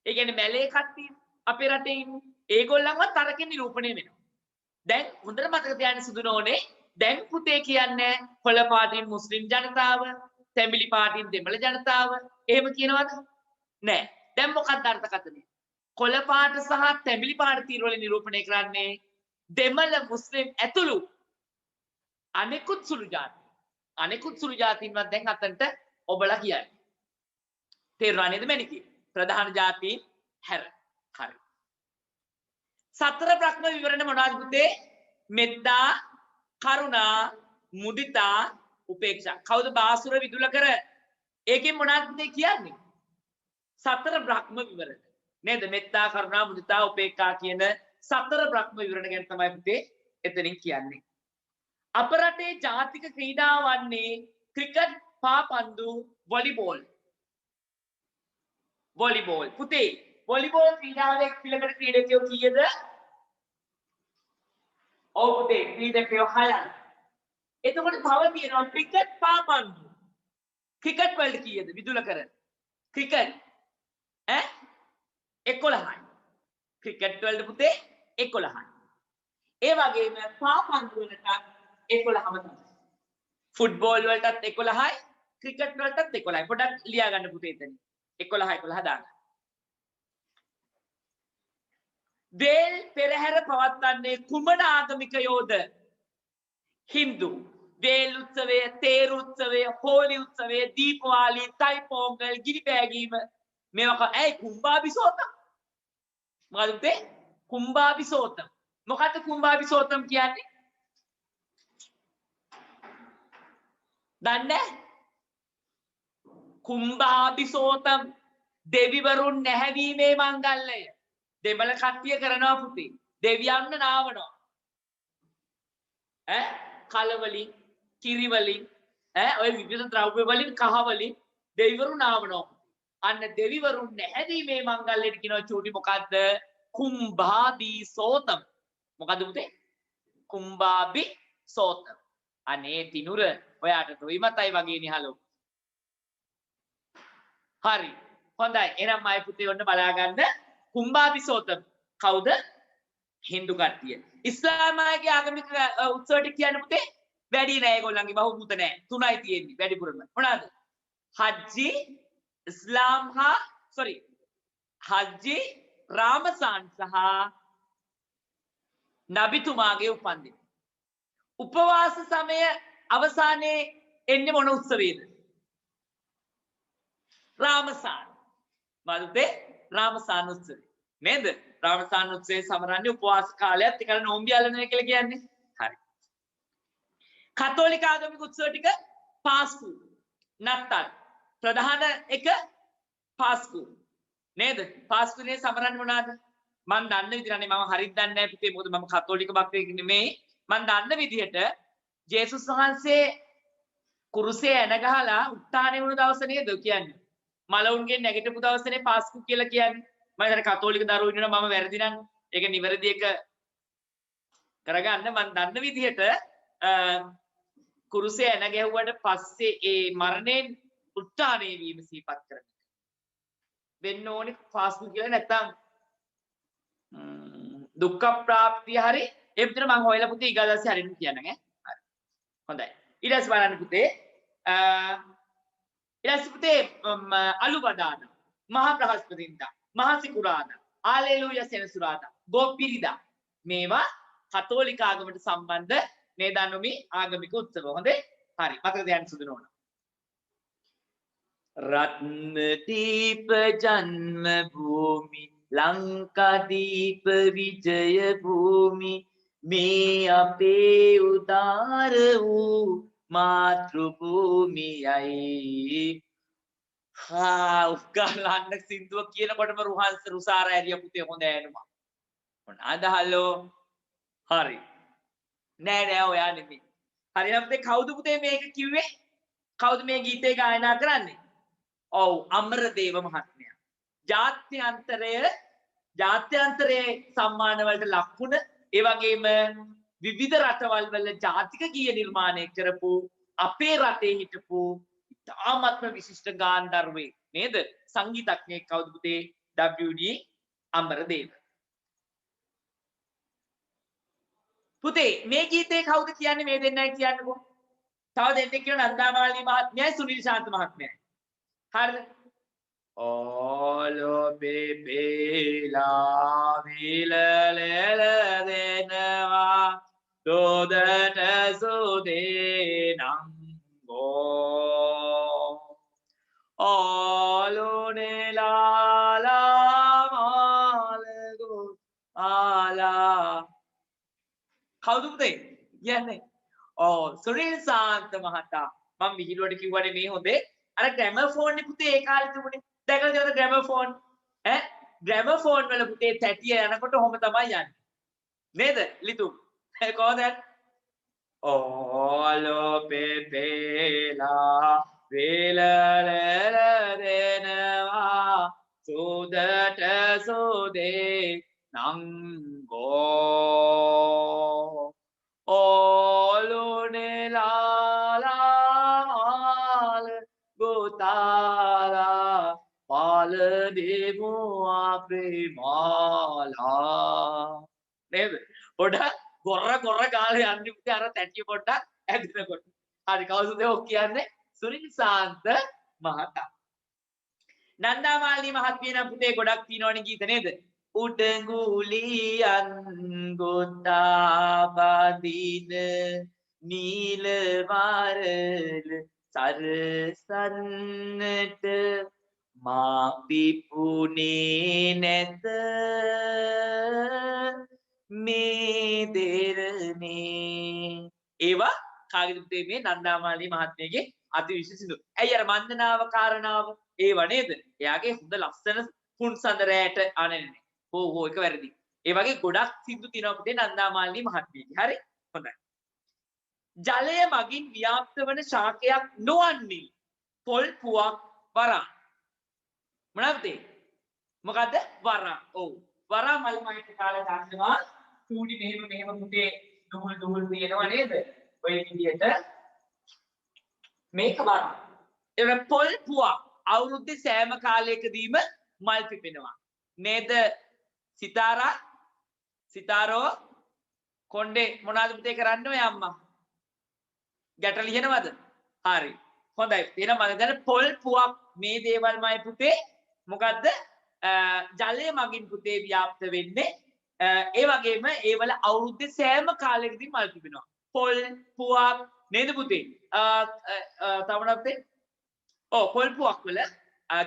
ඒ කියන්නේ මැලේ කට්ටිය අපේ රටේ ඉන්නේ. ඒගොල්ලන්වත් තරකින් නිරූපණය වෙනවා. දැන් හොඳට මතක තියාගන්න සුදුනෝනේ දැන් පුතේ කියන්නේ කොළ පාටින් මුස්ලිම් ජනතාව, තැඹිලි පාටින් දෙමළ ජනතාව. එහෙම කියනවද? නෑ. දැන් මොකක්ද අර්ථකථනය? කොළ පාට සහ තැඹිලි පාට තීර වලින් නිරූපණය කරන්නේ දෙමළ මුස්ලිම් ඇතුළු අනෙකුත් සුළු ජාති. අනෙකුත් සුළු ජාතීන්වත් දැන් අතන්ට ඔබලා කියන්නේ. තේරුණා නේද මැනිකේ? ප්‍රධාන ජාතීන් හැර. හරි. සතර බ්‍රහ්ම විවරණ මොනවද පුතේ? මෙත්තා, කරුණා, මුදිතා, උපේක්ෂා. කවුද බාසුර විදුල කර? ඒකෙන් මොනවද කියන්නේ? සතර බ්‍රහ්ම විවරණ. නේද? මෙත්තා, කරුණා, මුදිතා, උපේක්ෂා කියන සතර බ්‍රහ්ම විවරණ ගැන තමයි පුතේ එතනින් කියන්නේ. අප රටේ ජාතික ක්‍රීඩා වන්නේ ක්‍රිකට්, පාපන්දු, වොලිබෝල්. වොලිබෝල්. පුතේ වොලිබෝල් ක්‍රීඩාවේ පිළකට ක්‍රීඩකයෝ කීයද? ඔව් පුතේ ක්‍රීඩකයෝ 6යි. එතකොට තව තියෙනවා ක්‍රිකට්, පාපන්දු. ක්‍රිකට් වලට කීයද? විදුල කර. ක්‍රිකට් 11යි. ක්‍රිකට් වලට පුතේ 11යි. ඒ වගේම පාපන්දු වලට 11ම තමයි. ෆුට්බෝල් වලටත් 11යි, ක්‍රිකට් වලටත් 11යි. පොඩ්ඩක් ලියා ගන්න පුතේ එතන. 11 දාන්න. දේල් පෙරහැර පවත්වන්නේ කුමන ආගමිකයෝද? හින්දු. දේල් උත්සවය, තේරු උත්සවය, හෝලි උත්සවය, දීපවාලි, තයිපෝංගල්, ගිනිපෑගීම මේවා ඇයි කුම්භාබිසෝතම්? මොකද පුතේ? කුම්භාබිසෝතම්. මොකද්ද කුම්භාබිසෝතම් කියන්නේ? දන්නේ? කුම්භාබිසෝතම් දෙවිවරුන් නැහැවීමේ මංගල්‍යය. දෙමළ කට්ටිය කරනවා පුතේ. දෙවියන්ව නාවනවා. කල වලින්, කිරි වලින්, ඔය විවිධ ද්‍රව්‍ය වලින් කහ වලින් දෙවිවරුන් නාවනවා. අන්න දෙවිවරුන් නැහැවීමේ මංගල්‍යයට කියනවා චූටි මොකද්ද? කුම්භාබිසෝතම්. මොකද්ද පුතේ? කුම්භාබිසෝතම්. අනේ තිනුර ඔයාට තොයි මතයි වගේ නිහලෝ. හරි. හොඳයි. එහෙනම් මයි පුතේ ඔන්න බලා ගන්න කුම්භාබිසෝතම් කවුද? හින්දු කට්ටිය. ඉස්ලාමාගේ ආගමික උත්සවයට කියන්න පුතේ වැඩි නෑ ඒගොල්ලන්ගේ බහුබූත නෑ. 3යි තියෙන්නේ වැඩිපුරම. මොනවාද? හජ්ජි, ඉස්ලාම් හා හජ්ජි, රාමසාන් සහ නබිතුමාගේ උපන්දින. උපවාස සමය අවසානයේ එන්නේ මොන උත්සවයේද? රාමසාන. වලුතේ රාමසාන උත්සවය. නේද? රාමසාන උත්සවයේ සමරන්නේ උපවාස කාලයත් ඒකල නෝම්බි අලනවා කියලා කියන්නේ. හරි. කතෝලික ආගමික උත්සව ටික පාස්කු, නත්තල්. ප්‍රධාන එක පාස්කු. නේද? පාස්කුනේ සමරන්නේ මොනවාද? මම දන්න විදිහනේ මම හරියට දන්නේ නැහැ පුතේ මොකද මම කතෝලික භක්තයෙක් නෙමෙයි. මම දන්න විදිහට ජේසුස් වහන්සේ කුරුසේ එන ගහලා උත්ථානය වුණු දවස නේද කියන්නේ. මලවුන්ගේ නැගිටපු දවසනේ පාස්කු කියලා කියන්නේ. මම හිතන්නේ කතෝලික දරුවෝ ඉන්නවා මම වැරදි නම් ඒක නිවැරදි එක කරගන්න මම දන්න විදිහට කුරුසේ එන ගැහුවට පස්සේ ඒ මරණයෙන් උත්ථානය වීම සිහිපත් කරගන්න. වෙන්න ඕනේ පාස්කු කියලා නැත්තම් දුක්ඛ ප්‍රාප්තිය හරි ඒ විතර මම හොයලා පුතේ ඊගාදස්සේ හරියට කියන්නම් ඈ. හරි. හොඳයි. ඊට පස්සේ බලන්න පුතේ ඊට පස්සේ පුතේ අලුබදාන, මහා බ්‍රහස්පතින්දා, මහා සිකුරාදා, හාලෙලූයා සෙනසුරාදා, ගෝපිරිදා මේවා කතෝලික ආගමට සම්බන්ධ නේදානොමි ආගමික උත්සව. හොඳේ? හරි. මතක තියාගන්න සුදු නෝනා. රත්නදීප ජන්ම භූමි ලංකාදීප විජය භූමි මේ අපේ උදාර වූ මාතෘ භූමියයි. උගලන්න සින්දුව කියනකොටම රුහාන්ස රුසාර ඇරිය පුතේ හොඳ ඇනුමා. මොනවාද හලෝ? හරි. නෑ ඔයා නෙමෙයි. හරිනම් පුතේ කවුද පුතේ මේක කිව්වේ? කවුද මේ ගීතේ ගායනා කරන්නේ? ඔව් අමරදේව මහත්මයා. ජාත්‍යන්තරයේ සම්මාන වලට ලක් වුණ ඒ වගේම විවිධ රටවල් වල ජාතික ගීය නිර්මාණය කරපු අපේ රටේ හිටපු ඉතාමත්ම විශිෂ්ට ගාන්ධර්වයෙක් නේද? සංගීතඥයෙක් කවුද පුතේ? WD අමරදේව. පුතේ මේ ගීතේ කවුද කියන්නේ? මේ දෙන්නයි කියන්නකෝ. තව දෙන්නෙක් කියනවා නන්දාමාලි මහත්මයයි සුනිල් ශාන්ත මහත්මයයි. හරිද? ඕලෝ බේබේලා විලලල දෙනවා දෝදට සුදේනම් ගෝ ඕලුනෙලාලා මාලගෝ ආලා කවුද පුතේ කියන්නේ? සුනිල් ශාන්ත මහතා. මම විහිළුවට කිව්වනේ මේ හොඳේ අර ග්‍රැමෆෝන් නේ පුතේ ඒ කාලේ තිබුණේ. දැකලා තියෙනවද ග්‍රැමෆෝන්? ග්‍රැමෆෝන් වල පුතේ තැටිය යනකොට ඔහොම තමයි යන්නේ. නේද? ලිතු. කොහොමද? ඕලෝ පෙපේලා වේලලල දෙනවා සුදට සුදේ නංගෝ ඕලුනෙලාලාල ගෝතාලා පාල දෙමුවා ප්‍රේමාලා නේද? පොඩ්ඩක් ගොර කාලේ යන්නේ පුතේ අර තැටිය පොඩ්ඩක් ඇදෙනකොට. හරි කවුද ඔක් කියන්නේ? සුනිල් ශාන්ත මහතා. නන්දාමාලි මහත්මිය නම් පුතේ ගොඩක් තියෙනවනේ ගීත නේද? උඩඟුලියන් ගොතා බදින නීල වරල සරසන්නට මා පිපුනේ නැත මේ දෙරනේ. ඒවා කාගේද පුතේ? මේ නන්දාමාලි මහත්මියගේ අතිවිශේෂ සින්දු. ඇයි අර වන්දනාව කාරණාව ඒව නේද? එයාගේ හොඳ ලස්සන පුන්සඳ රැට අනන්නේ. හෝ එක වැරදි. ඒ වගේ ගොඩක් සින්දු තියෙනවා පුතේ නන්දාමාලි මහත්මියගේ. හරි? හොඳයි. ජලය මගින් ව්‍යාප්ත වන ශාකයක් නොවන්නේ පොල් පුවක් වරා. මොනවද පුතේ? මොකද්ද? වරා. ඔව්. වරා මල් මයිට කාලේ දාන්නවා. චූටි මෙහෙම පුතේ දුහුල් තියෙනවා නේද? ඔය විදියට මේක වරා. ඒක පොල් පුවක් අවුරුද්දේ සෑම කාලයකදීම මල් පිපෙනවා. නේද? සිතාරා සිතාරෝ කොණ්ඩේ මොනවද පුතේ කරන්න ඔය අම්මා? ගැට ලියනවද? හරි. හොඳයි. එහෙනම් මම දැන් පොල් පුවක් මේ දේවල්මයි පුතේ මොකද්ද? ජලය මගින් පුතේ ව්‍යාප්ත වෙන්නේ. ඒ වගේම ඒවල අවුරුද්දේ සෑම කාලයකදී මල් පිපෙනවා. පොල් පුවක් නේද පුතේ? තවනත් පොල් පුවක් වල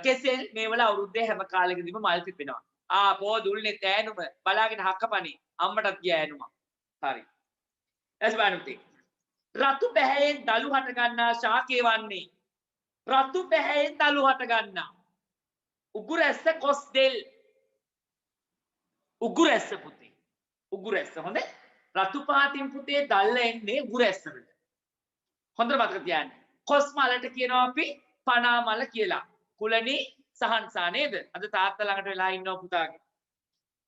කෙසෙල් මේවල අවුරුද්දේ හැම කාලයකදීම මල් පිපෙනවා. පෝ දුල්නේ තෑනුම බලාගෙන හක්කපණි අම්මටත් ගියා ඇනුම. හරි. එස් බලන්න පුතේ. රතු පැහැයෙන් දළු හට ගන්නා ශාකේ වන්නේ රතු පැහැයෙන් දළු හට ගන්නා උගුරැස්ස කොස් දෙල් උගුරැස්ස පුතේ උගුරැස්ස හොඳේ රතු පාටින් පුතේ දල්ල එන්නේ උගුරැස්ස වලට හොඳට මතක තියාගන්න කොස් මලට කියනවා අපි පනා මල කියලා කුලණි සහන්සා නේද අද තාත්තා ළඟට වෙලා ඉන්නවා පුතාගේ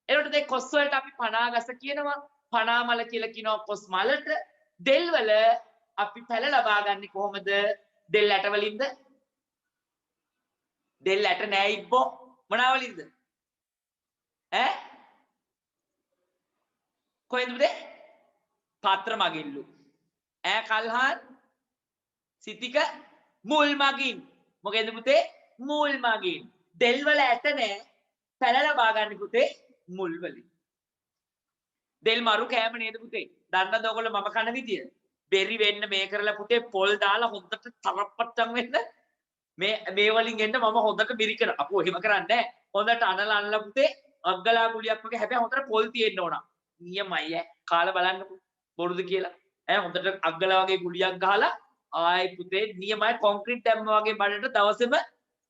එතකොට මේ කොස් වලට අපි පනා ගස කියනවා පනා මල කියලා කියනවා කොස් මලට දෙල් වල අපි පැල ලබා ගන්න කොහොමද දෙල් ඇට වලින්ද දෙල් ඇට නෑ ඉබ්බෝ මොනවා වලින්ද ඈ කොහෙන්ද පුතේ පත්‍ර මගින්ලු ඈ කල්හන් සිතික මුල් මගින් මොකෙන්ද පුතේ මුල් මගින් දෙල් වල ඇට නෑ පැල ලබා ගන්න පුතේ මුල් වලින් දෙල් මරු කෑම නේද පුතේ දන්නද ඔයගොල්ලෝ මම කන විදිය බෙරි වෙන්න මේ කරලා පුතේ පොල් දාලා හොඳට තරප්පට්ටම් වෙන්න මේ වලින් එන්න මම හොඳට මිරිකන අපෝ එහෙම කරන්නේ නැහැ හොඳට අනලා පුතේ අග්ගලා ගුලියක් වගේ හැබැයි හොඳට පොල් තියෙන්න ඕන නියමයි ඈ කාලා බලන්නකෝ බොරුද කියලා ඈ හොඳට අග්ගලා වගේ ගුලියක් ගහලා ආයි පුතේ නියමයි කොන්ක්‍රීට් දැම්ම වගේ බඩට දවසෙම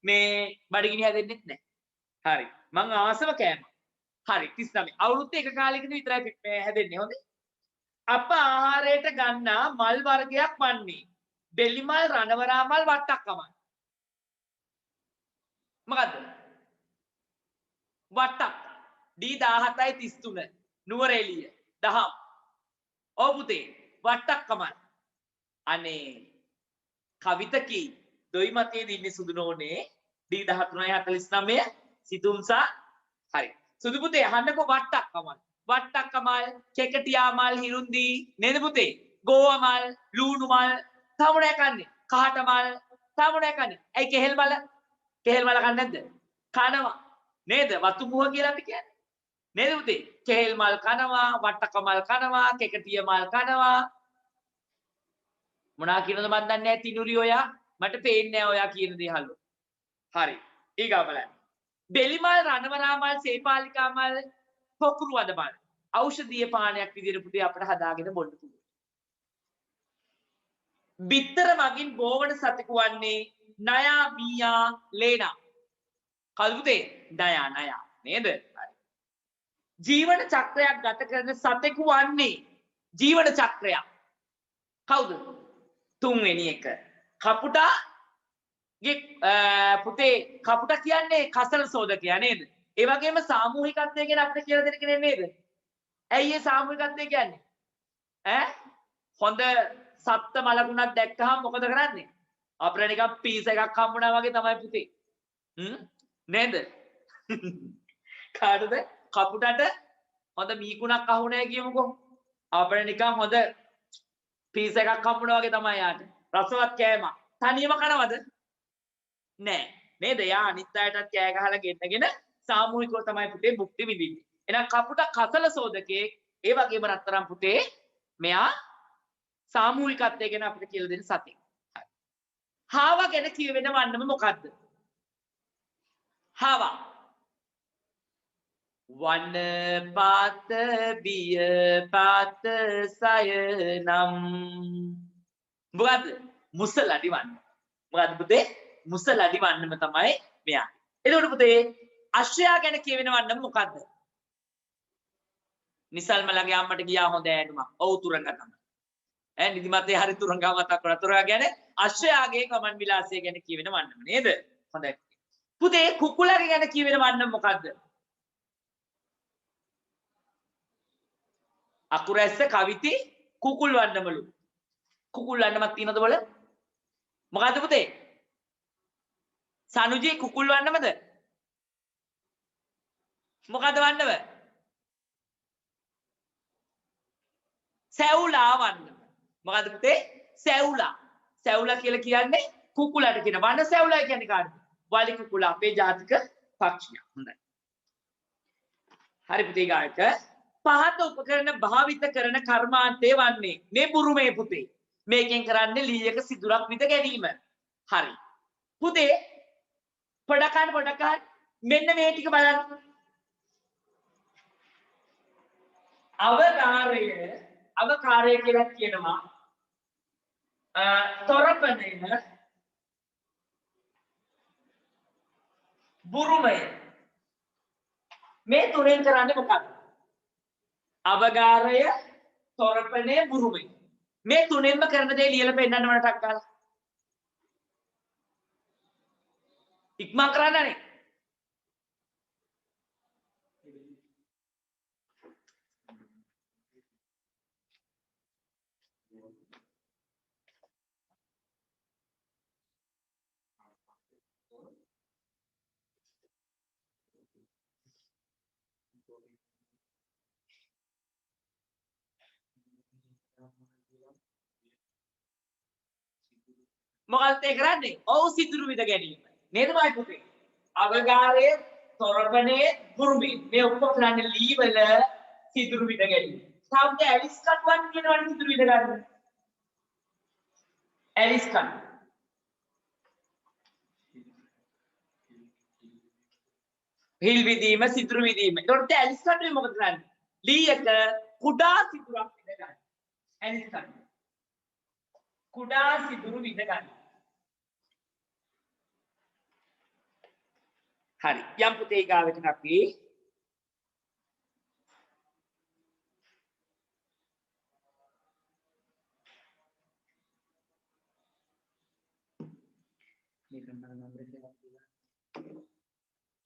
මේ බඩගිනි හැදෙන්නෙත් නැහැ හරි මං ආසම කෑම හරි 39 අවුරුද්ද එක කාලයකදී විතරයි හැදෙන්නේ හොඳේ අප ආහාරයට ගන්නා මල් වර්ගයක් වන්නේ බෙලි මල් රණවරා මල් වට්ටක්කමල් මොකද්ද වට්ටක් D1733 නුවරඑළිය දහම් ඔව් පුතේ වට්ටක්කමල් අනේ කවිතකී දොයිමතේ දින්නේ සුදු නෝනේ D1349 සිතුම්සා හරි සුදු පුතේ අහන්නකෝ වට්ටක්කමල් වට්ටක්කමල් කෙකටියා මල් හිරුන්දී නේද පුතේ ගෝවා මල් ලූණු මල් තමුණා කන්නේ කහට මල් තමුණා කන්නේ ඇයි කෙහෙල් මල කන්නේ නැද්ද කනවා නේද වතු මුහ කියලා අපි කියන්නේ නේද පුතේ කෙහෙල් මල් කනවා වට්ටක්කමල් කනවා කෙකටිය මල් කනවා මොනා කියනද මන් දන්නේ නැහැ තිනුරි ඔයා මට පේන්නේ නැහැ ඔයා කියන දේ හලු හරි ඊගා බලන්න බෙලි මල් රණවරා මල් සේපාලිකා මල් පොකුරු වද මල් ඖෂධීය පානයක් විදිහට පුතේ අපිට හදාගෙන බොන්න පුළුවන්. බිත්තර මගින් බෝවන සතෙකු වන්නේ නයා මීයා ලේනා. කවුද පුතේ? නයා නේද? හරි. ජීවන චක්‍රයක් ගත කරන සතෙකු වන්නේ ජීවන චක්‍රයක්. කවුද? තුන්වෙනි එක. කපුටාගේ පුතේ කපුටා කියන්නේ කසල සෝදකයා නේද? ඒ වගේම සාමූහිකත්වය ගැන අපිට කියලා දෙන්න කෙනෙක් නේද? ඇයි ඒ සාමූහිකත්වය කියන්නේ? හොඳ සත්ත්ව මලකුණක් දැක්කහම මොකද කරන්නේ? අපිට නිකන් පීස් එකක් හම්බුණා වගේ තමයි පුතේ. නේද? කාටද? කපුටට හොඳ මීකුණක් අහුණා කියමුකෝ. අපිට නිකන් හොඳ පීස් එකක් හම්බුණා වගේ තමයි යාට. රසවත් කෑම. තනියම කනවද? නෑ. නේද? යා අනිත් අයටත් කෑ ගහලා ගෙන්නගෙන සාමූහිකව තමයි පුතේ භුක්ති විඳින්නේ. එහෙනම් කපුට කසල සෝදකේ ඒ වගේම රත්තරන් පුතේ මෙයා සාමූහිකත්වය ගැන අපිට කියලා දෙන්න සතෙක්. හාවා ගැන කියවෙන වන්නම මොකද්ද? හාවා වන පාත බිය පාත සයනම් මොකද්ද? මුසලඩි වන්න. මොකද්ද පුතේ? මුසලඩි වන්නම තමයි මෙයා. එතකොට පුතේ අශ්වයා ගැන කියවෙන වන්නම මොකද්ද? නිසල්මලගේ අම්මට ගියා හොඳ ඈනුමක්. ඔව් තුරංගා තමයි. නිදිමතේ හරි තුරංගා මතක් කරලා තුරංගා කියන්නේ අශ්වයාගේ ගමන් විලාසය ගැන කියවෙන වන්නම නේද? හොඳයි. පුතේ කුකුලගේ ගැන කියවෙන වන්නම මොකද්ද? අකුරැස්ස කවිති කුකුල් වන්නමලු. කුකුල් වන්නමක් තියෙනවද බල? මොකද්ද පුතේ? සනුජී කුකුල් වන්නමද? මොකද්ද වන්නම? සැවුලා වන්න. මොකද පුතේ? සැවුලා. සැවුලා කියලා කියන්නේ කුකුලට කියන වන සැවුලා කියන්නේ කාටද? වලි කුකුලා අපේ ජාතික පක්ෂියක්. හොඳයි. හරි පුතේ ගායක පහත උපකරණ භාවිත කරන කර්මාන්තය වන්නේ මේ බුරුමේ පුතේ. මේකෙන් කරන්නේ ලීයක සිදුරක් විද ගැනීම. හරි. පුතේ පොඩක් මෙන්න මේ ටික බලන්න. අවකාරය කියලා කියනවා තොරපණය බුරුමය මේ තුනෙන් කරන්නේ මොකක්ද? අවගාරය තොරපණය බුරුමය මේ තුනෙන්ම කරන දේ ලියලා පෙන්නන්න මට ටක් ගාලා ඉක්මන් කරන්නනේ. මොකක්ද ඒ කරන්නේ? ඔව් සිදුරු විද ගැනීම. නේද මයි පුතේ? අවගාරය තොරපණය බුරුමය මේ ඔක්කොම කරන්නේ ලී වල සිදුරු විද ගැනීම. සාමාන්‍ය ඇලිස් කටුවන් කියනවනේ සිදුරු විද ගන්න. ඇලිස් කටු. හිල් විදීම සිදුරු විදීම. ඒකට ඇලිස් කටුවේ මොකද කරන්නේ? ලීයක කුඩා සිදුරක් විද ගන්න. ඇලිස් කටු. කුඩා සිදුරු විද ගන්න. හරි. යම් පුතේ ගාවකින් අපි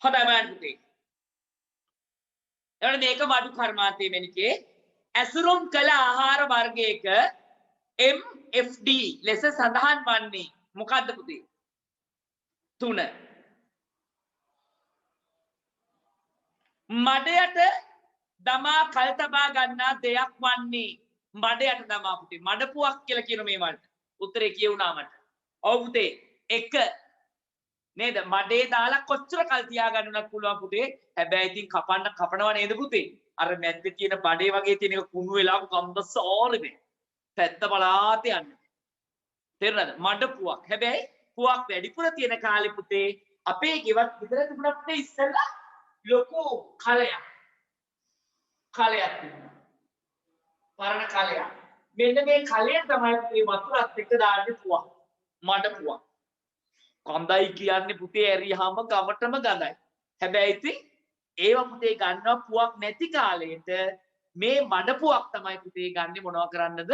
හොඳයි බලන්න පුතේ. එතකොට මේක වඩු කර්මාන්තයේ මෙනිකේ ඇසුරුම් කළ ආහාර වර්ගයක MFD ලෙස සඳහන් වන්නේ මොකද්ද පුතේ? 3. මඩයට දමා කල් තබා ගන්නා දෙයක් වන්නේ මඩයට දමා පුතේ මඩපුවක් කියලා කියන මේ වලට උත්තරේ කියුණා මට. ඔව් පුතේ 1 නේද? මඩේ දාලා කොච්චර කල් තියා ගන්නවත් පුළුවන් පුතේ. හැබැයි ඉතින් කපනවා නේද පුතේ? අර මැද්දේ තියෙන බඩේ වගේ තියෙන එක කුණු වෙලා කම්බසෝලෙන්නේ. පැත්ත බලාත යන්නේ. තේරුණාද? මඩපුවක්. හැබැයි පුවක් වැඩිපුර තියෙන කාලේ පුතේ අපේ ගෙවත් විතර තිබුණා පුතේ ඉස්සෙල්ලා ලොකු කලයක් තිබුණා. පරණ කලයක්. මෙන්න මේ කලය තමයි මේ වතුරත් එක්ක දාන්නේ පුවක්. මඩ පුවක්. කඳයි කියන්නේ පුතේ ඇරියාම ගමටම ගඳයි. හැබැයි ඉතින් ඒව පුතේ ගන්නවා පුවක් නැති කාලෙට මේ මඩ පුවක් තමයි පුතේ ගන්නෙ මොනවා කරන්නද?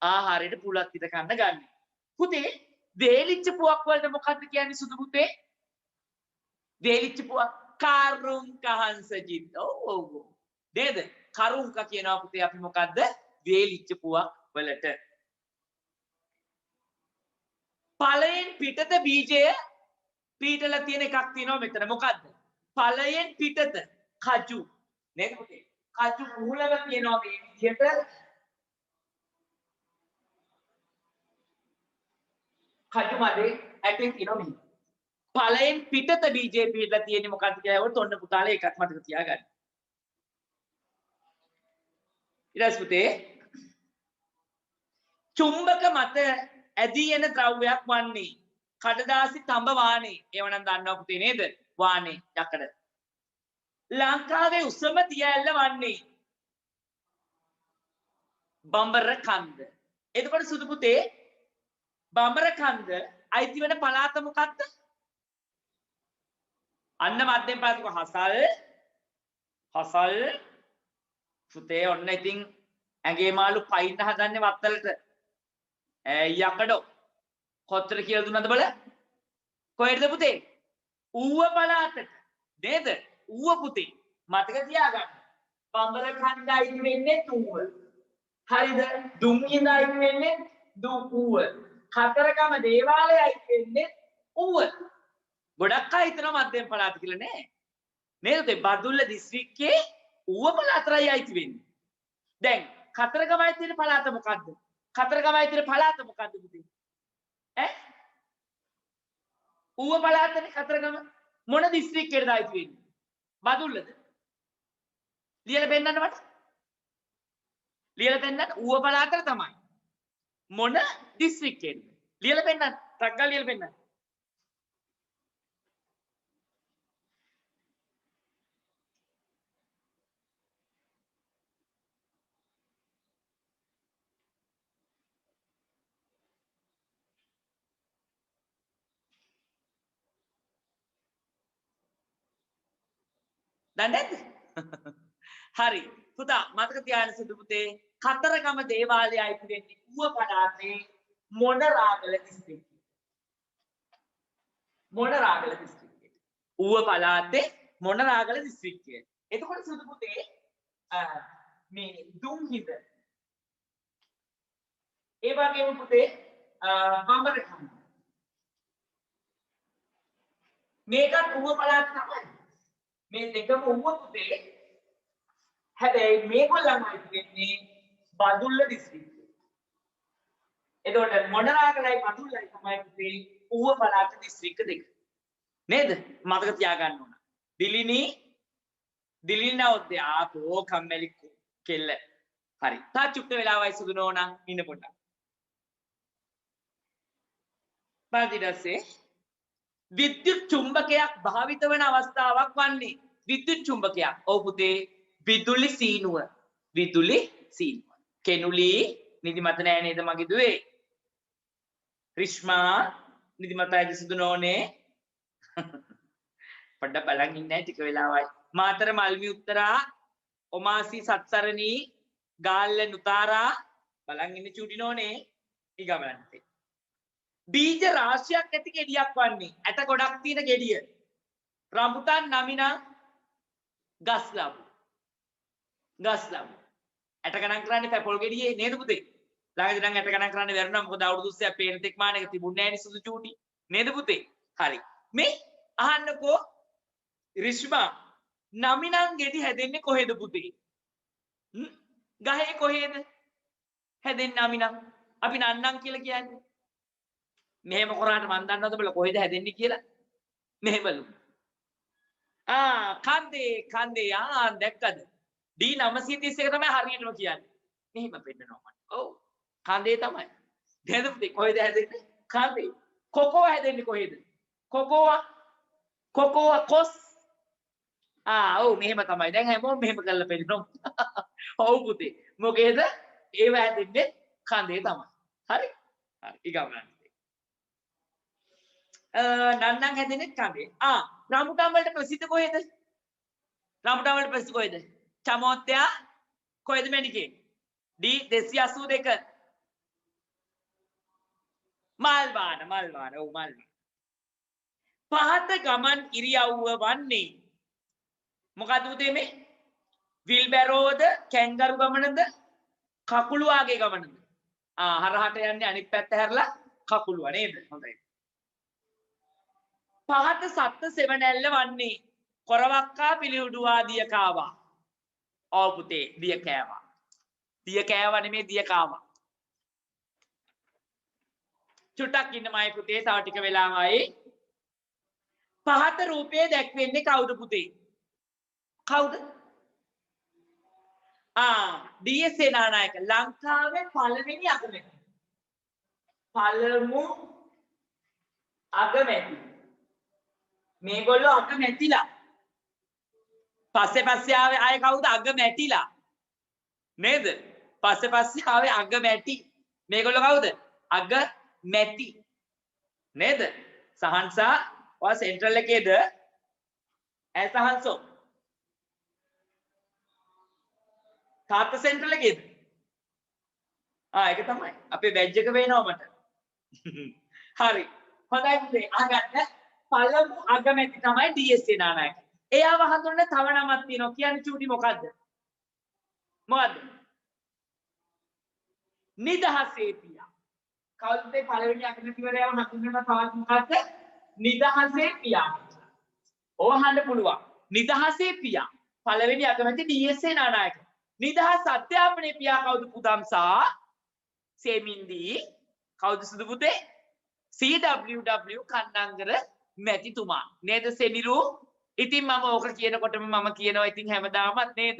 ආහාරයට පුලත් පිට කන්න ගන්න. පුතේ වේලිච්ච පුවක් වලට මොකක්ද කියන්නේ සුදු පුතේ? වේලිච්ච පුවක් කරුංක හංසජිත්. ඔව්. නේද? කරුංක කියනවා පුතේ අපි මොකද්ද? වේලිච්ච පුවක් වලට. ඵලයෙන් පිටත බීජය පීටලා තියෙන එකක් තියෙනවා මෙතන. මොකද්ද? ඵලයෙන් පිටත කජු. නේද පුතේ? කජු මූලව කියනවා මේ විදිහට. කජු මඩේ ඇටේ තියෙනවා මේ. ඵලයෙන් පිටත බීජේ පීටලා තියෙන්නේ මොකද්ද කියලා ඒවට ඔන්න පුතාලා ඒකත් මතක තියාගන්න. ඊළඟ පුතේ චුම්බක මත ඇදී එන ද්‍රව්‍යයක් වන්නේ කඩදාසි තඹ වානේ. ඒව නම් දන්නවා පුතේ නේද? වානේ යකඩ. ලංකාවේ උසම තියැල්ල වන්නේ බඹර කන්ද. එතකොට සුදු පුතේ බඹර කන්ද අයිති වෙන පළාත මොකක්ද? අන්න මධ්‍යම පළාතක හසල් පුතේ ඔන්න ඉතින් ඇඟේ මාළු පයින්න හදන්නේ වත්තලට. යකඩෝ කොතර කියලා දුන්නද බල? කොහෙද පුතේ? ඌව පළාතට. නේද? ඌව පුතේ. මතක තියාගන්න. බඹර කන්ද අයිති වෙන්නේ ඌව. හරිද? දුම්කින්ද අයිති වෙන්නේ ඌව. කතරගම දේවාලය අයිති වෙන්නේ ඌව. ගොඩක් අය හිතනවා මධ්‍යම පළාත කියලා නෑ. නේද? බදුල්ල දිස්ත්‍රික්කයේ ඌව පළාතයි අයිති වෙන්නේ. දැන් කතරගමයි තියෙන පළාත මොකද්ද? කතරගමයි තියෙන පළාත මොකද්ද පුතේ? ඈ? ඌව පළාතනේ කතරගම. මොන දිස්ත්‍රික්කයටද ආйти වෙන්නේ? බදුල්ලද? ලියලා පෙන්නන්න මට. ලියලා පෙන්නන්න ඌව පළාතට තමයි. මොන දිස්ත්‍රික්කයටද? ලියලා පෙන්නන්න. ටක් ගාලා ලියලා පෙන්නන්න. දන්නේ නැද්ද? හරි. පුතා මතක තියාගන්න සුදු පුතේ කතරගම දේවාලය ආйти වෙන්නේ ඌව පළාතේ මොනරාගල දිස්ත්‍රික්කයේ. මොනරාගල දිස්ත්‍රික්කයේ. ඌව පළාතේ මොනරාගල දිස්ත්‍රික්කයේ. එතකොට සුදු පුතේ මේ දුම්හිඳ ඒ වගේම පුතේ බඹරකම මේකත් ඌව පළාත තමයි. මේ දෙකම ඌව පුතේ. හැබැයි මේගොල්ලන් ආйти වෙන්නේ බදුල්ල දිස්ත්‍රික්කයේ. එතකොට මොනරාගලයි බදුල්ලයි තමයි පුතේ ඌව පළාත දිස්ත්‍රික්ක දෙක. නේද? මතක තියාගන්න ඕන. දිලිනි නවද්ද ආපෝ කම්මැලි කෙල්ල. හරි. තා චුට්ට වෙලාවයි සුදු නෝනා ඉන්න පොඩ්ඩක්. පාදිදස්සේ විද්‍යුත් චුම්බකයක් භාවිත වන අවස්ථාවක් වන්නේ විද්‍යුත් චුම්බකයක්. ඔව් පුතේ විදුලි සීනුව. විදුලි සීනුව. කෙනුලි නිදිමත නෑ නේද මගේ දුවේ? රිෂ්මා නිදිමතයිද සුදු නෝනේ? පොඩ්ඩක් බලන් ඉන්නයි ටික වෙලාවයි. මාතර මල්මි උත්තරා ඔමාසි සත්සරණී ගාල්ල නුතාරා බලන් ඉන්න චූටි නෝනේ ඊගමනන්ට. බීජ රාශියක් ඇති ගෙඩියක් වන්නේ ඇට ගොඩක් තියෙන ගෙඩිය. රම්බුටාන් නමිනා ගස්ලව්. ගස්ලව්. ඇට ගණන් කරන්නේ පැපොල් ගෙඩියේ නේද පුතේ? ළඟදී නම් ඇට ගණන් කරන්න බැරුණා මොකද අවුරුදු 30ක් පේන තෙක් මානෙක තිබුණේ නැහැ නේ සුදු චූටි. නේද පුතේ? හරි. මේ අහන්නකෝ රිෂ්මා නමිනන් ගෙඩි හැදෙන්නේ කොහෙද පුතේ? ගහේ කොහෙද හැදෙන්නේ නමිනන්? අපි නන්නම් කියලා කියන්නේ. මෙහෙම කරාට මන් දන්නවද බල කොහෙද හැදෙන්නේ කියලා? මෙහෙමලු. කන්දේ දැක්කද? D931 තමයි හරියටම කියන්නේ. මෙහෙම පෙන්නනවා මට. ඔව්. කන්දේ තමයි. නේද පුතේ? කොහෙද හැදෙන්නේ? කන්දේ. කොකෝ හැදෙන්නේ කොහෙද? කොකෝවා කොස්. ඔව් මෙහෙම තමයි. දැන් හැමෝම මෙහෙම කරලා පෙන්නනවා. ඔව් පුතේ. මොකේද? ඒව හැදෙන්නේ කන්දේ තමයි. හරි? හරි. ඊගමනන්. නන්නම් හැදෙන්නේ කන්දේ. රාමුටාන් වලට ප්‍රසිද්ධ කොහෙද? රාමුටාන් වලට ප්‍රසිද්ධ කොහෙද? චමෝත්‍යා කොහෙද මැනිකේ? D282. මල්වාන. ඔව් මල්වාන. පහත ගමන් ඉරියව්ව වන්නේ මොකද්ද පුතේ මේ? විල්බැරෝද කැන්ගරු ගමනද කකුළුවාගේ ගමනද? හරහට යන්නේ අනිත් පැත්ත හැරලා කකුළුවා නේද? හොඳයි. පහත සත්ත්ව සෙවණැල්ල වන්නේ කොරවක්කා පිළිහුඩුවා දිය කාවා. ඔව් පුතේ දිය කෑවා. දිය කෑවා නෙමෙයි දිය කාවා. චුට්ටක් ඉන්න මයි පුතේ තව ටික වෙලාවයි. පහත රූපයේ දැක්වෙන්නේ කවුද පුතේ? කවුද? DS සේනානායක ලංකාවේ පළවෙනි අගමැති. පළමු අගමැති. මේගොල්ලෝ අගමැතිලා. පස්සේ ආවේ ආයේ කවුද? අගමැතිලා. නේද? පස්සේ ආවේ අගමැති. මේගොල්ලෝ කවුද? අගමැති. නේද? සහන්සා ඔය සෙන්ට්‍රල් එකේද? සහන්සෝ. තාත්තා සෙන්ට්‍රල් එකේද? ඒක තමයි. අපේ බැජ් එක වෙනවා මට. හරි. හොඳයි පුතේ. අහගන්න. පළමු අගමැති තමයි DS සේනානායක. එයාව හඳුනන තව නමක් තියෙනවා. කියන්නේ චූටි මොකද්ද? මොකද්ද? නිදහසේ පියා. කවුද පළවෙනි අගමැතිවරයාව හඳුනන තවත් මොකද්ද? නිදහසේ පියා. ඕව අහන්න පුළුවන්. නිදහසේ පියා. පළවෙනි අගමැති DS සේනානායක. නිදහස් අධ්‍යාපනයේ පියා කවුද පුදම්සා සේමින්දී කවුද සුදු පුතේ CWW කන්නංගර මැතිතුමා නේද සෙනිරු ඉතින් මම ඕක කියනකොටම මම කියනවා ඉතින් හැමදාමත් නේද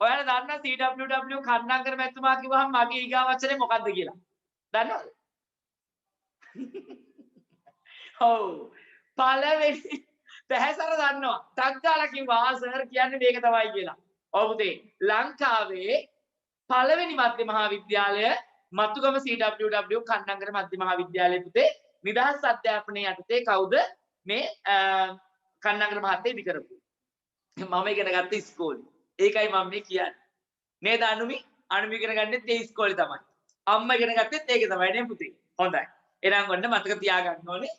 ඔයාලා දන්නා CWW කන්නංගර මැතිතුමා කිව්වහම මගේ ඊගා වචනේ මොකද්ද කියලා දන්නවද ඔව් පළවෙනි පැහැසර දන්නවා ටක් ගාලා කිව්වා සර් කියන්නේ මේක තමයි කියලා ඔව් පුතේ ලංකාවේ පළවෙනි මධ්‍ය මහාවිද්‍යාලය මතුගම CWW කන්නංගර මධ්‍ය මහාවිද්‍යාලයේ පුතේ නිදහස් අධ්‍යාපනයේ යටතේ කවුද මේ කන්නංගර මහත්තයා ඉදි කරපු මම ඉගෙන ගත්ත ඉස්කෝලේ ඒකයි මම මේ කියන්නේ නේද අනුමි ඉගෙන ගන්නෙත් ඒ ඉස්කෝලේ තමයි අම්මා ඉගෙන ගත්තෙත් ඒකේ තමයි නේ පුතේ හොඳයි එහෙනම් ඔන්න මතක තියාගන්න ඕනේ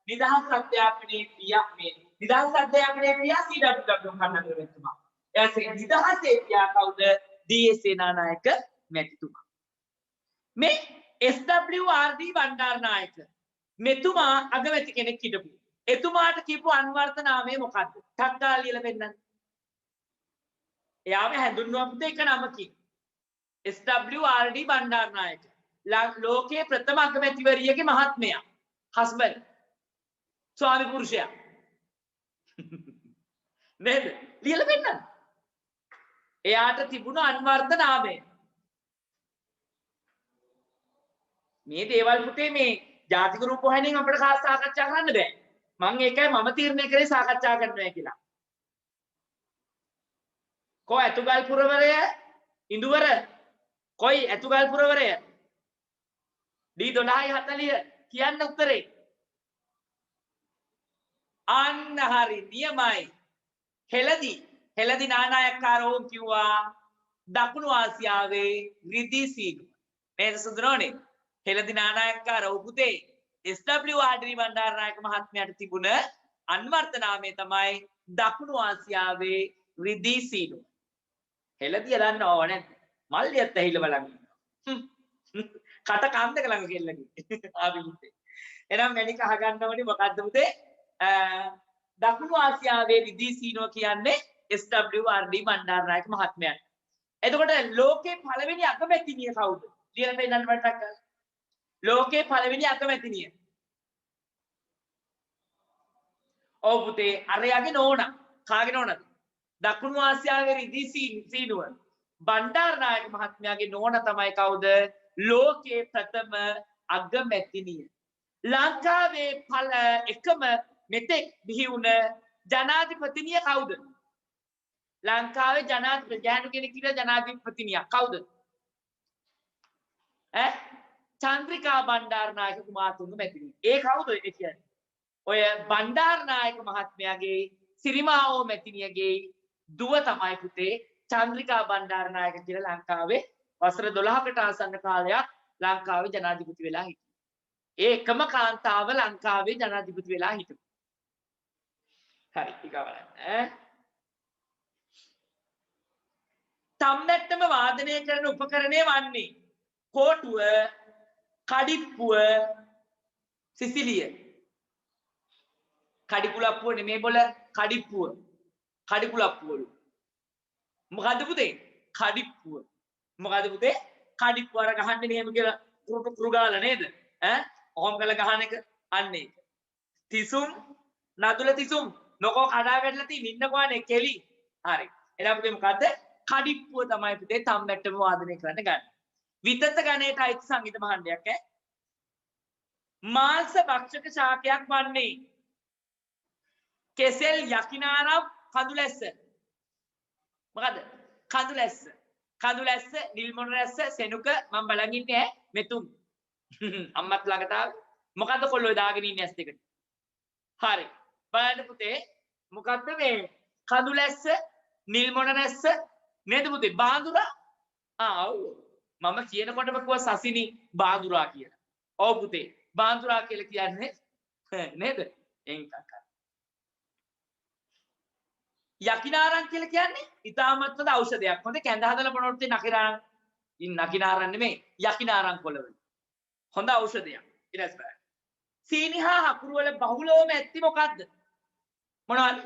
නිදහස් අධ්‍යාපනයේ පියා මේ නිදහස් අධ්‍යාපනයේ පියා CWW කන්නංගර මැතිතුමා එයාගේ නිදහසේ පියා කවුද DS සේනානායක මැතිතුමා මේ SWRD බණ්ඩාරනායක මෙතුමා අගමැති කෙනෙක් හිටපු එතුමාට කියපු අන්වර්ථ නාමය මොකද්ද? ටක්ගාලා ලියලා පෙන්නන්න. එයාම හැඳුන්වපු එක නමකින් SWRD බණ්ඩාරනායක ලෝකයේ ප්‍රථම අගමැතිවරියගේ මහත්මයා හස්බන්ඩ් ස්වාමි පුරුෂයා නේද? ලියලා පෙන්නන්න. එයාට තිබුණු අන්වර්ථ නාමය මේ දේවල් පුතේ මේ ජාතික රූපවාහිනියෙන් අපිට ખાસ සාකච්ඡා කරන්න බෑ. මම ඒකයි මම තීරණය කරේ සාකච්ඡා කරනවා කියලා. කොයි අතුගල් පුරවරය ඉඳුවර කොයි අතුගල් පුරවරය D1240 කියන්න උත්තරේ. අන්න හරි නියමයි. හෙළදි නානායක්කාරෝ කිව්වා දකුණු ආසියාවේ රිදී සීනුව. නේද සුදුනෝනේ? හෙළදි නානායක්කාරෝ පුතේ SWRD බණ්ඩාරනායක මහත්මයාට තිබුණ අන්වර්ථ නාමය තමයි දකුණු ආසියාවේ රිදී සීනුව. හෙළදිය දන්නව නැද්ද? මල්ලියත් ඇහිලා බලන්න. කට කන් දෙක ළඟ කෙල්ලගේ. ආවි පුතේ. එහෙනම් මැනික අහගන්න ඕනේ මොකද්ද පුතේ? දකුණු ආසියාවේ රිදී සීනුව කියන්නේ SWRD බණ්ඩාරනායක මහත්මයාට. එතකොට ලෝකේ පළවෙනි අගමැතිනිය කවුද? ලියලා පෙන්නන්න මටක් ගන්න. ලෝකේ පළවෙනි අගමැතිනිය. ඔව් පුතේ අරයාගේ නෝනා. කාගේ නෝනාද? දකුණු ආසියාවේ රිදී සීනුව. බණ්ඩාරනායක මහත්මයාගේ නෝනා තමයි කවුද? ලෝකේ ප්‍රථම අගමැතිනිය. ලංකාවේ එකම මෙතෙක් බිහි වුණ ජනාධිපතිනිය කවුද? ලංකාවේ ජනාධිපති ජානු කෙනෙක් කියලා ජනාධිපතිනියක් කවුද? චන්ද්‍රිකා බණ්ඩාරනායක කුමාරතුංග මැතිණිය. ඒ කවුද ඒ කියන්නේ? ඔය බණ්ඩාරනායක මහත්මයාගේ සිරිමාවෝ මැතිණියගේ දුව තමයි පුතේ චන්ද්‍රිකා බණ්ඩාරනායක කියලා ලංකාවේ වසර 12කට ආසන්න කාලයක් ලංකාවේ ජනාධිපති වෙලා හිටියේ. ඒ එකම කාන්තාව ලංකාවේ ජනාධිපති වෙලා හිටපු. හරි ටික බලන්න. තම්මැට්ටම වාදනය කරන උපකරණය වන්නේ කෝටුව, කඩිප්පුව, සිසිලිය. කඩිකුලප්පුව නෙමෙයි බොල කඩිප්පුව. කඩිකුලප්පුවලු. මොකද්ද පුතේ? කඩිප්පුව. මොකද්ද පුතේ? කඩිප්පුව අර ගහන්නේ මෙහෙම කියලා කුරු ගාලා නේද? ඔහොම කරලා ගහන එක අන්න ඒක. තිසුම් නදුල තිසුම් නොකෝ කඩා වැටලා තියෙන ඉන්නකෝනේ කෙලි. හරි. එහෙනම් පුතේ මොකද්ද? කඩිප්පුව තමයි පුතේ තම්මැට්ටම වාදනය කරන්න ගන්න. විතත ගණයට අයිති සංගීත භාණ්ඩයක් මාංශ භක්ෂක ශාකයක් වන්නේ කෙසෙල් යකිනාරම් කඳුලැස්ස. මොකද? කඳුලැස්ස. කඳුලැස්ස, නිල් මොන රැස්ස, සෙනුක මම බලන් ඉන්නේ මෙතුන්. අම්මත් ළඟට ආව. මොකද්ද කොල්ලෝ දාගෙන ඉන්නේ ඇස් දෙකට? හරි. බලන්න පුතේ මොකද්ද මේ කඳුලැස්ස, නිල් මොන රැස්ස නේද පුතේ? බාඳුරා. ඔව්. මම කියනකොටම කිව්වා සසිනි බාඳුරා කියලා. ඔව් පුතේ. බාඳුරා කියලා කියන්නේ නේද? එන්කක්. යකිනාරම් කියලා කියන්නේ ඊටාමත් හොඳ ඖෂධයක්. හොඳ කැඳ හදලා බොනොත් නකිනාරම් නකිනාරම් නෙමෙයි යකිනාරම් කොළවල. හොඳ ඖෂධයක්. ඊට පස්සේ සීනිහා හකුරු වල බහුලවම ඇත්ති මොකද්ද? මොනවද?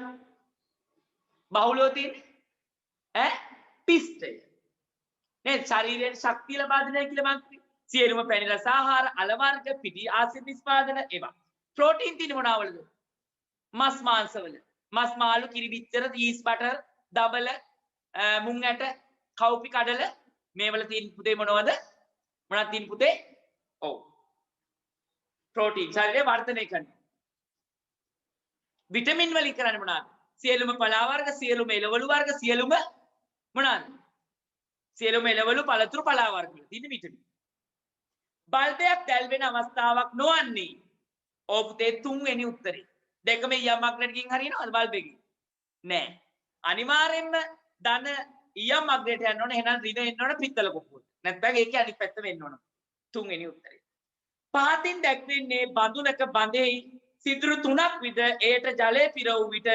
බහුලව තියෙන්නේ පිෂ්ඨය. නේද? ශරීරයට ශක්තිය ලබා දෙනවා කියලා මම කිව්වේ. සියලුම පැණි රස ආහාර, අල වර්ග, පිටි ආසිත නිෂ්පාදන ඒවා. ප්‍රෝටීන් තියෙන්නේ මොනවලද? මස් මාංශවල. මස් මාළු, කිරි බිත්තර, ඊස් බටර්, දබල, මුං ඇට, කව්පි කඩල මේවල තියෙන පුතේ මොනවද? මොනවද තියෙන පුතේ? ඔව්. ප්‍රෝටීන් ශරීරය වර්ධනය කරනවා. විටමින් වලින් කරන්නේ මොනවද? සියලුම පලා වර්ග, සියලුම එළවලු වර්ග, සියලුම මොනවද? සියලුම එළවලු පළතුරු පලා වර්ග වල තියෙන විටමින්. බල්බයක් දැල් වෙන අවස්ථාවක් නොවන්නේ. ඔව් පුතේ තුන්වෙනි උත්තරේ. දෙකම ඊයම් මග්නටකින් හරියනවද බල්බ් එකකින්? නෑ. අනිවාර්යෙන්ම ධන ඊයම් මග්නට යන්න ඕනේ. එහෙනම් ඍණ එන්න ඕනේ පිත්තල කොපුවට. නැත්නම් ඒකේ අනිත් පැත්ත වෙන්න ඕන. තුන්වෙනි උත්තරේ. පහතින් දැක්වෙන්නේ බඳුනක බඳෙහි සිදුරු තුනක් විද එයට ජලය පිර වූ විට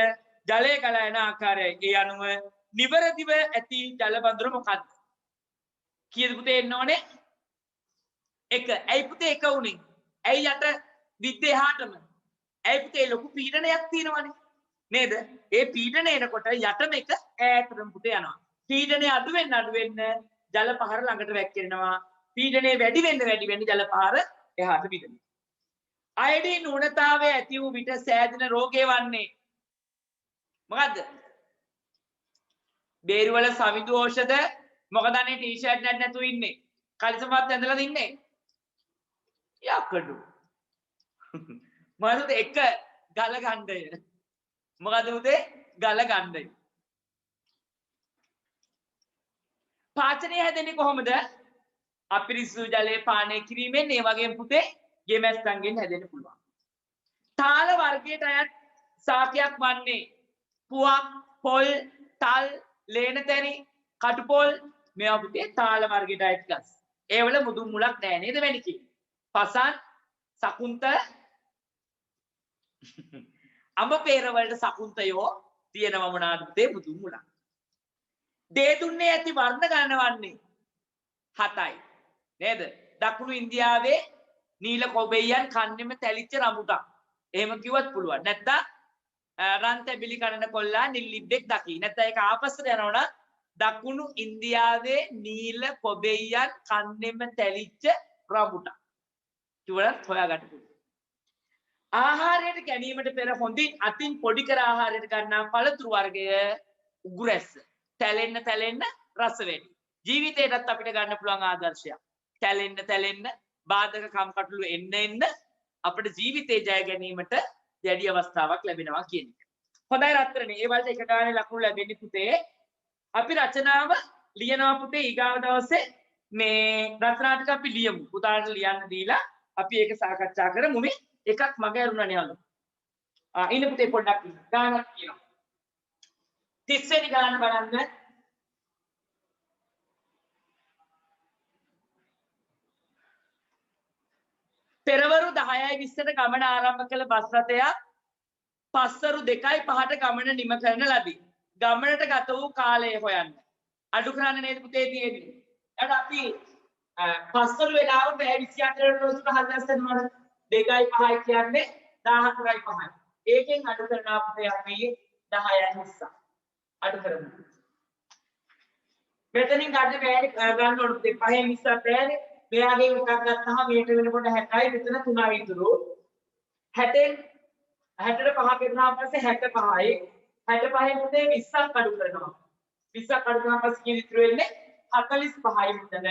ජලය ගලා යන ආකාරයයි. ඒ අනුව නිවරදිව ඇති ජල බඳුන මොකක්ද? කීයද පුතේ එන්න ඕනේ? 1. ඇයි පුතේ 1 උනේ? ඇයි යට විද්ද එහාටම? ඇයි පුතේ ලොකු පීඩනයක් තියෙනවනේ. නේද? ඒ පීඩනය එනකොට යටම එක ඈතටම පුතේ යනවා. පීඩනය අඩු වෙන්න ජල පහර ළඟට වැක්කිරෙනවා. පීඩනය වැඩි වෙන්න ජල පහර එහාට විදෙනවා. අයඩින් ඌනතාවය ඇති වූ විට සෑදෙන රෝගය වන්නේ මොකද්ද? බේරුවල සමිඳු ඖෂධ මොකද අනේ ටී-ෂර්ට් නැතුව ඉන්නේ. කලිසමත් ඇඳලා ඉන්නේ. යකඩු. මොකද එක ගල ගණ්ඩය. මොකද උදේ ගල ගණ්ඩය. පාචනය හැදෙන්නේ කොහොමද? අපිරිසුදු ජලය පානය කිරීමෙන් ඒ වගේම පුතේ ගෙමැස්සන්ගෙන් හැදෙන්න පුළුවන්. තාල වර්ගයට අයත් සාකයක් වන්නේ පුවක්, පොල්, තල්, ලේනතැරි, කටුපොල් මේවා පුතේ තාල වර්ගයට අයත් ගස්. ඒවල මුදුන් මුලක් නැහැ නේද වෙනිකි? පසන්, සකුන්ත, අඹ පෙර වලට සකුන්තයෝ තියෙනවා මොනවාද පුතේ මුදුන් මුලක්. දේදුන්නේ ඇති වර්ණ ගණන වන්නේ 7යි. නේද? දකුණු ඉන්දියාවේ නීල කොබෙයන් කන්නෙම තැලිච්ච රඹුටන්. එහෙම කිව්වත් පුළුවන්. නැත්නම් රන් තැබිලි කනන කොල්ලා නිල් ලිබ්බෙක් දකි. නැත්නම් ඒක ආපස්සට යනවනම් දකුණු ඉන්දියාවේ නීල කොබෙයන් කන්නෙම තැලිච්ච රඹුටන්. කිව්වනම් හොයාගන්න පුළුවන්. ආහාරයට ගැනීමට පෙර හොඳින් අතින් පොඩි කර ආහාරයට ගන්නා පළතුරු වර්ගය උගුරැස්ස. තැලෙන්න රස වැඩි. ජීවිතේටත් අපිට ගන්න පුළුවන් ආදර්ශයක්. තැලෙන්න බාධක කම්කටොළු එන්න අපේ ජීවිතේ ජය ගැනීමට දැඩි අවස්ථාවක් ලැබෙනවා කියන එක. හොඳයි රත්තරනේ. ඒ වලට එක ගානේ ලකුණු ලැබෙන්නේ පුතේ. අපි රචනාව ලියනවා පුතේ ඊගාව දවසේ මේ රචනා ටික අපි ලියමු. පුතාට ලියන්න දීලා අපි ඒක සාකච්ඡා කරමු. මේ එකක් මග ඇරුණානේ යාළු. ඉන්න පුතේ පොඩ්ඩක් ගානක් කියනවා. 30 වෙනි ගාන බලන්න. පෙරවරු 10යි 20ට ගමන ආරම්භ කළ බස් රථයක් පස්වරු 2යි 5ට ගමන නිම කරන ලදී. ගමනට ගත වූ කාලය හොයන්න. අඩු කරන්න නේද පුතේ තියෙන්නේ. ඊට අපි පස්වරු වෙලාව පැය 24ට රෝසුට හදස් කරනවා. 2යි 5යි කියන්නේ 14යි 5යි. ඒකෙන් අඩු කරනවා පුතේ අපි 10යි 20. අඩු කරමු. මෙතනින් ගන්න බෑනේ ගන්න ඕන පුතේ 5යි 20 බෑනේ. මෙයාගේ එකක් ගත්තාම මේට වෙනකොට 60යි මෙතන 3යි ඉතුරු 60න් 60ට 5 කරනවා පස්සේ 65යි 65න් පුතේ 20ක් අඩු කරනවා 20ක් අඩු කරනවා පස්සේ කී ඉතුරු වෙන්නේ 45යි මෙතන